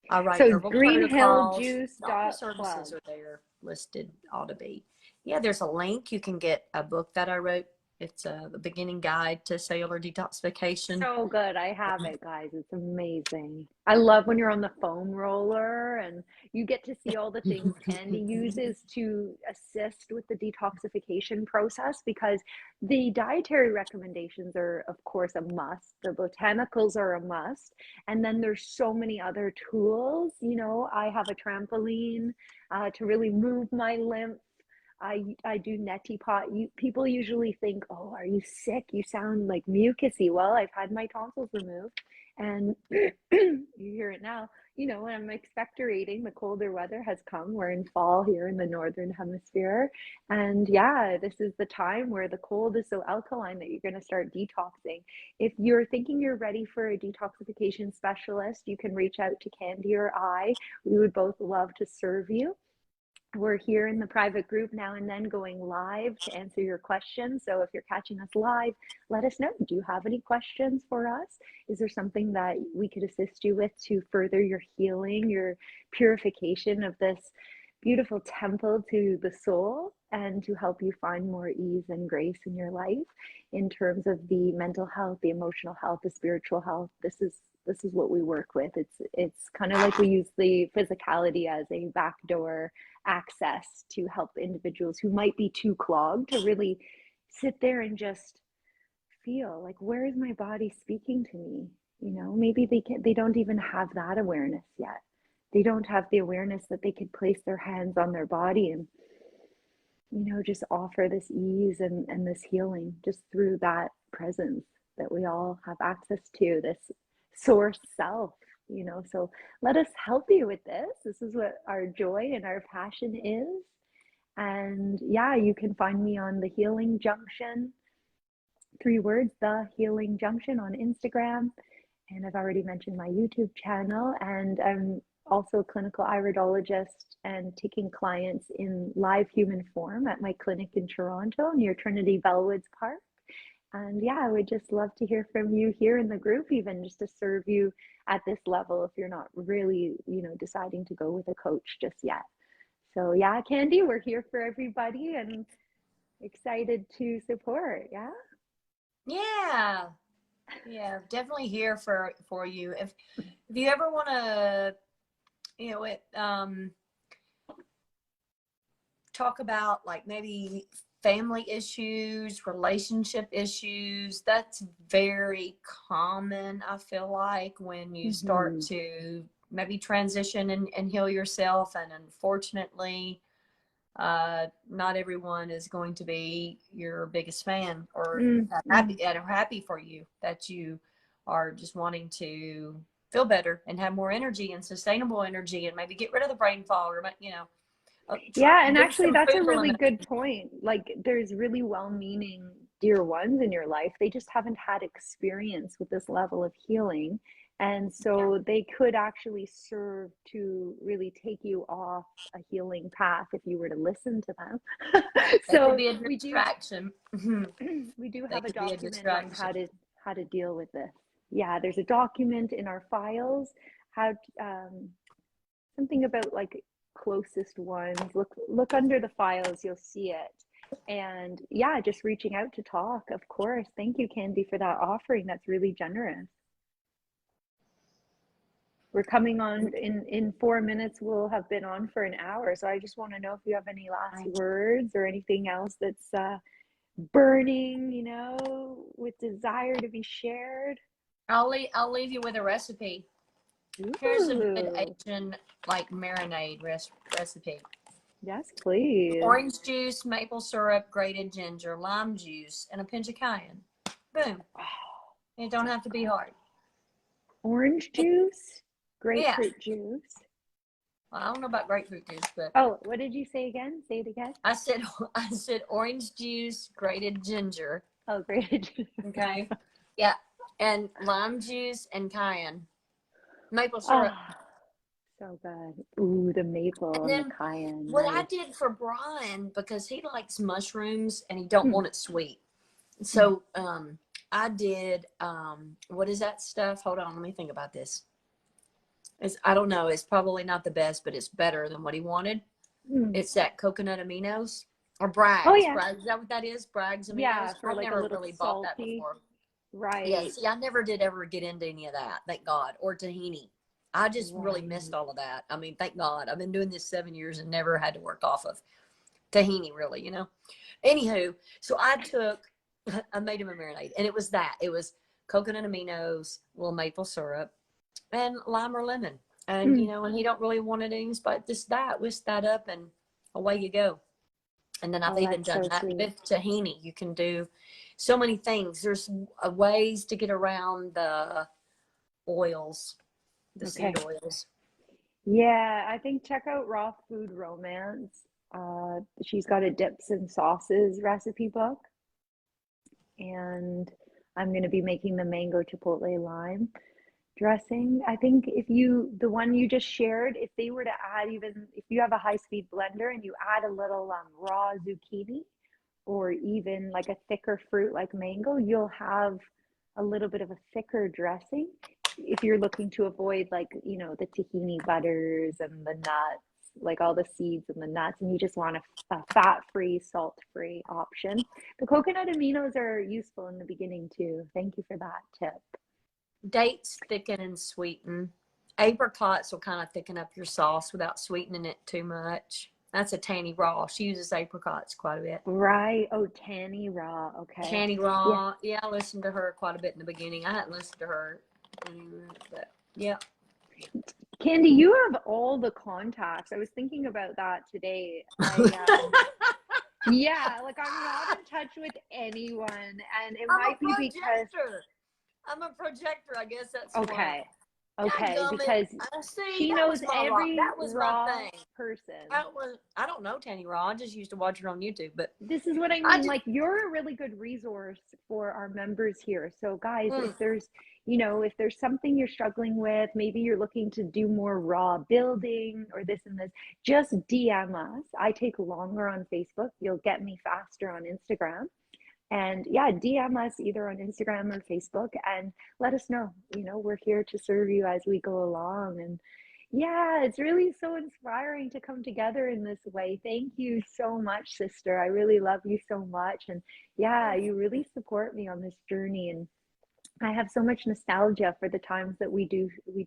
I write So herbal protocols. All the greenhilljuice.club. services are there listed, ought to be. Yeah, there's a link. You can get a book that I wrote. It's the beginning guide to cellular detoxification. So good. I have it, guys. It's amazing. I love when you're on the foam roller and you get to see all the things Candy uses to assist with the detoxification process, because the dietary recommendations are, of course, a must. The botanicals are a must. And then there's so many other tools. I have a trampoline to really move my lymph. I do neti pot. People usually think, "Oh, are you sick? You sound like mucusy." Well, I've had my tonsils removed, and you hear it now. When I'm expectorating, the colder weather has come. We're in fall here in the northern hemisphere, and yeah, this is the time where the cold is so alkaline that you're going to start detoxing. If you're thinking you're ready for a detoxification specialist, you can reach out to Candy or I. We would both love to serve you. We're here in the private group now and then going live to answer your questions. So if you're catching us live, let us know. Do you have any questions for us? Is there something that we could assist you with to further your healing, your purification of this beautiful temple to the soul, and to help you find more ease and grace in your life in terms of the mental health, the emotional health, the spiritual health? This is what we work with. It's kind of like we use the physicality as a backdoor access to help individuals who might be too clogged to really sit there and just feel like, where is my body speaking to me? Maybe they don't even have that awareness yet. They don't have the awareness that they could place their hands on their body and just offer this ease and this healing just through that presence that we all have access to, this source self. So let us help you with this. This is what our joy and our passion is. And yeah, you can find me on The Healing Junction, 3 words, The Healing Junction, on Instagram. And I've already mentioned my YouTube channel, and I'm also a clinical iridologist and taking clients in live human form at my clinic in Toronto near Trinity Bellwoods Park. And yeah, I would just love to hear from you here in the group, even just to serve you at this level if you're not really, deciding to go with a coach just yet. So yeah, Candy, we're here for everybody and excited to support. Yeah. Yeah. Yeah, definitely here for you. If you ever want to, talk about like maybe family issues, relationship issues, that's very common, I feel like, when you start Mm-hmm. to maybe transition and heal yourself. And unfortunately, not everyone is going to be your biggest fan, or Mm-hmm. happy for you that you are just wanting to feel better and have more energy and sustainable energy, and maybe get rid of the brain fog, or Yeah, and do actually, some that's food a really good elimination. point. Like, there's really well-meaning dear ones in your life. They just haven't had experience with this level of healing. And Yeah, so they could actually serve to really take you off a healing path if you were to listen to them. they could So be a we do distraction. we do They have a could be a document on distraction. how to deal with this. Yeah, there's a document in our files, how something about like closest ones. Look under the files, you'll see it. And yeah, just reaching out to talk, of course. Thank you, Candy, for that offering. That's really generous. We're coming on in 4 minutes. We'll have been on for an hour. So I just want to know if you have any last words or anything else that's burning, with desire to be shared. I'll leave you with a recipe. Here's a good Ooh. Asian like marinade recipe. Yes, please. Orange juice, maple syrup, grated ginger, lime juice, and a pinch of cayenne. Boom. It don't have to be hard. Orange It, juice, yeah. grapefruit juice. Well, I don't know about grapefruit juice, but Oh, what did you say again? Say it again. I said orange juice, grated ginger. Oh, grated juice. Okay. Yeah. And lime juice and cayenne. Maple syrup. Oh, so good. Ooh, the maple And and the then cayenne. what I Nice. did for Brian, because he likes mushrooms and he don't Mm, want it sweet. mm. So I did what is that stuff? Hold on, let me think about this. I don't know, it's probably not the best, but it's better than what he wanted. Mm. It's that coconut aminos or Oh Bragg's. yeah. Bragg's, is that what that is? Bragg's aminos? Yeah, for I've like a never little really bought that salty. before. Yeah, Right. see, I never did ever get into any of that, thank God. Or tahini. I just really missed Right. all of that. I mean, thank God. I've been doing this 7 years and never had to work off of tahini, really, you know. Anywho, so I made him a marinade, and it was that. It was coconut aminos, a little maple syrup, and lime or lemon. And, Mm. and he don't really want it in, but just that, whisk that up, and away you go. And then I've Oh, even that's done so that sweet. with tahini. You can do so many things. There's ways to get around the oils, the seed Okay. oils. Yeah, I think check out Raw Food Romance. She's got a dips and sauces recipe book, and I'm going to be making the mango chipotle lime dressing. I think the one you just shared, if they were to add, even if you have a high speed blender and you add a little raw zucchini or even like a thicker fruit like mango, you'll have a little bit of a thicker dressing if you're looking to avoid like, the tahini butters and the nuts, like all the seeds and the nuts, and you just want a fat-free, salt-free option. The coconut aminos are useful in the beginning too. Thank you for that tip. Dates thicken and sweeten. Apricots will kind of thicken up your sauce without sweetening it too much. That's a Tanny Raw. She uses apricots quite a bit. Right. Oh, Tanny Raw. Okay. Tanny Yeah. Raw. Yeah, I listened to her quite a bit in the beginning. I hadn't listened to her, but yeah. Candy, you have all the contacts. I was thinking about that today. Yeah, like I'm not in touch with anyone, and it I'm a might be because, projector. I'm a projector. I guess that's why. okay, God, because I see. she That knows was my rock. every That was my raw thing. person. I don't know Tanny Raw. I just used to watch her on YouTube, but This is what I I mean. just. Like, you're a really good resource for our members here. So, guys, Mm, if there's something you're struggling with, maybe you're looking to do more raw building or this and this, just DM us. I take longer on Facebook. You'll get me faster on Instagram. And yeah, DM us either on Instagram or Facebook and let us know. We're here to serve you as we go along. And yeah, it's really so inspiring to come together in this way. Thank you so much, sister. I really love you so much. And yeah, you really support me on this journey. And I have so much nostalgia for the times that we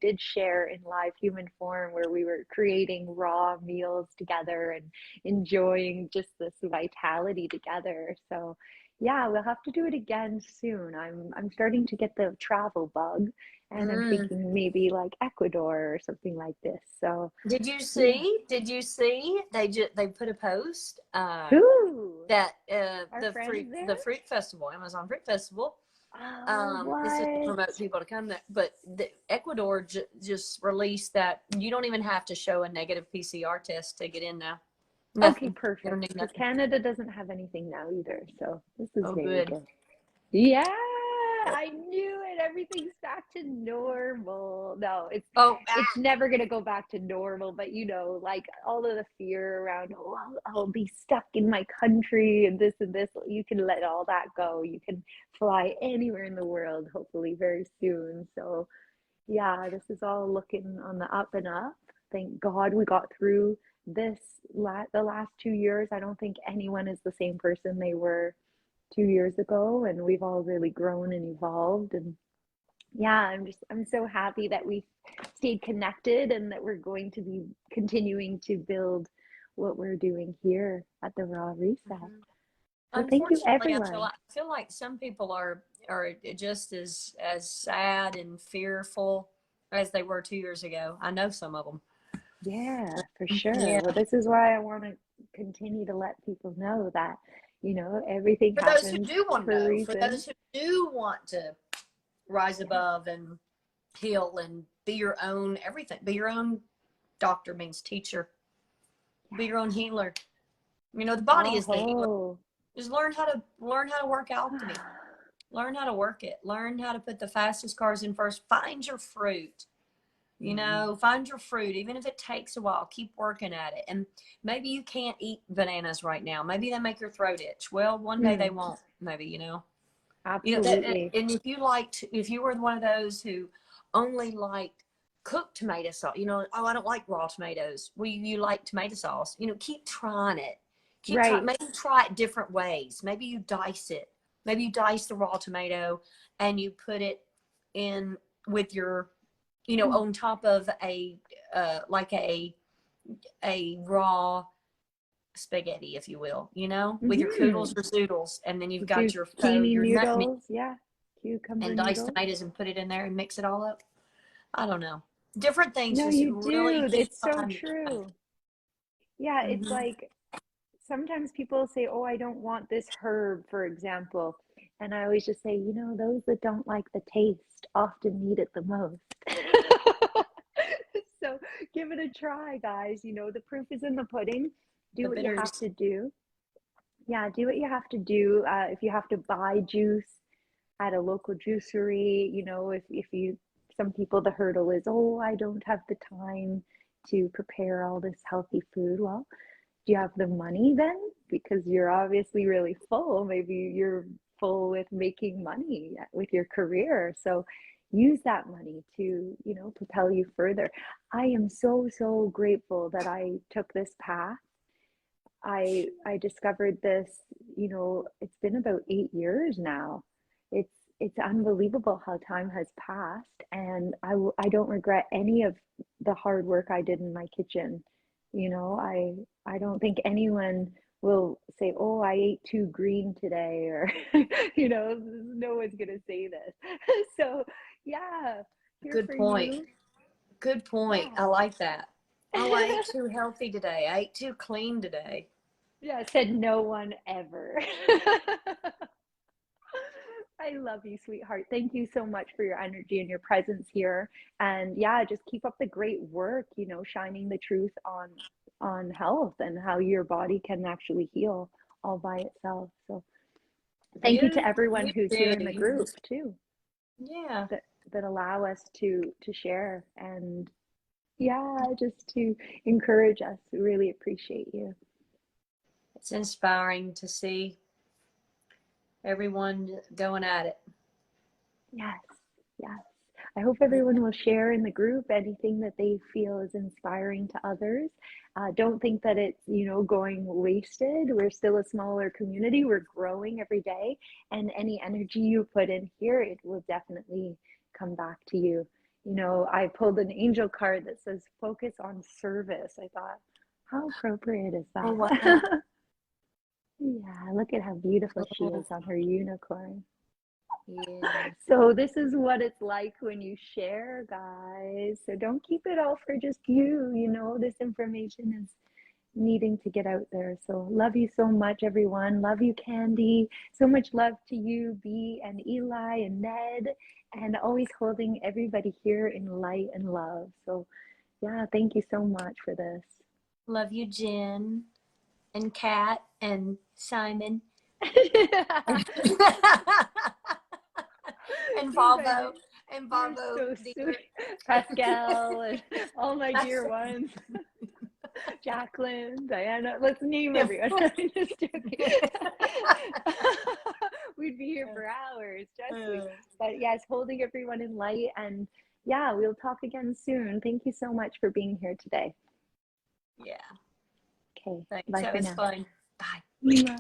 did share in live human form where we were creating raw meals together and enjoying just this vitality together. So yeah, we'll have to do it again soon. I'm starting to get the travel bug and I'm mm. thinking maybe like Ecuador or something like this. So Did you yeah. see? Did you see? They put a post Who? that Our friends the there? fruit festival, Amazon Fruit Festival. Oh, This is to what? promote people to come there, but Ecuador just released that you don't even have to show a negative PCR test to get in now. Okay, Nothing. You don't perfect. need Because nothing. Canada doesn't have anything now either. So this is Oh, very good. good. Yeah, I knew it. Everything's back to normal. No, Oh, it's never gonna go back to normal, but like all of the fear around, oh, I'll be stuck in my country and this, you can let all that go. You can fly anywhere in the world, hopefully very soon. So yeah, this is all looking on the up and up. Thank God we got through this the last 2 years. I don't think anyone is the same person they were 2 years ago, and we've all really grown and evolved. And yeah, I'm so happy that we stayed connected and that we're going to be continuing to build what we're doing here at the Raw Reset. mhm. So thank you, Unfortunately, everyone. I feel like some people are just as sad and fearful as they were 2 years ago. I know some of them. Yeah, for sure. Yeah. Well, this is why I want to continue to let people know that, everything For those who happens do want to for a know, for reason. those who do want to rise Yeah. above and heal and be your own everything, be your own doctor means teacher, be Yes. your own healer. The body is the healer. Oh. Just learn how to work alchemy. Learn how to work it. Learn how to put the fastest carbs in first. Find your fruit. Find your fruit. Even if it takes a while, keep working at it. And maybe you can't eat bananas right now. Maybe they make your throat itch. Well, one day they Mm, won't. Maybe. absolutely. And if you were one of those who only liked cooked tomato sauce, oh, I don't like raw tomatoes. Well, you like tomato sauce, keep trying it. Keep trying, Right. maybe try it different ways. Maybe you dice it. Maybe you dice the raw tomato and you put it in with your, Mm, on top of like a raw spaghetti, if you will, with your mm-hmm. koodles or zoodles, and then you've got your Zucchini your nut meat noodles. Yeah. Cucumber and diced noodles. tomatoes and put it in there and mix it all up. I don't know. Different things No, just you really do. keep It's so on. true. Yeah, it's Mm-hmm. like sometimes people say, "Oh, I don't want this herb," for example. And I always just say, those that don't like the taste often need it the most. So give it a try, guys. The proof is in the pudding. Do The what you have bitters. to do. Yeah, do what you have to do. If you have to buy juice at a local juicery, if you, some people, the hurdle is, oh, I don't have the time to prepare all this healthy food. Well, do you have the money then? Because you're obviously really full. Maybe you're full with making money with your career. So use that money to, propel you further. I am so, so grateful that I took this path. I discovered this, it's been about 8 years now. It's it's unbelievable how time has passed, and I don't regret any of the hard work I did in my kitchen. I don't think anyone will say, "Oh, I ate too green today," or no one's gonna say this. So, yeah, here Good for point. you. Good point. I Yeah. like that. Oh, I ate too healthy today. I ate too clean today. Yeah, said no one ever. I love you, sweetheart. Thank you so much for your energy and your presence here. And yeah, just keep up the great work, shining the truth on health and how your body can actually heal all by itself. So thank you to You everyone you who's do. here in the You group just too, yeah. that allow us to share and yeah, just to encourage us. We really appreciate you. It's inspiring to see everyone going at it. Yes, yes. I hope everyone will share in the group anything that they feel is inspiring to others. Don't think that it's, going wasted. We're still a smaller community. We're growing every day, and any energy you put in here, it will definitely come back to you. I pulled an angel card that says focus on service. I thought, how appropriate is Oh wow. that? Yeah, look at how beautiful she Oh, is on her unicorn. yeah. So this is what it's like when you share, guys. So don't keep it all for just you. This information is needing to get out there. So love you so much, everyone. Love you, Candy. So much love to you, B and Eli and Ned, and always holding everybody here in light and love. So yeah, thank you so much for this. Love you, Jen and Kat and Simon. and You guys Volvo and are Volvo so sweet. dealer. Pascal and all my That's dear ones. Jacqueline, Diana, let's name yeah. everyone. I'm just joking. We'd be here for hours, trust me. But yes, holding everyone in light. And yeah, we'll talk again soon. Thank you so much for being here today. Yeah. Okay, Thanks. bye That for was now. fun. Bye. Mwah.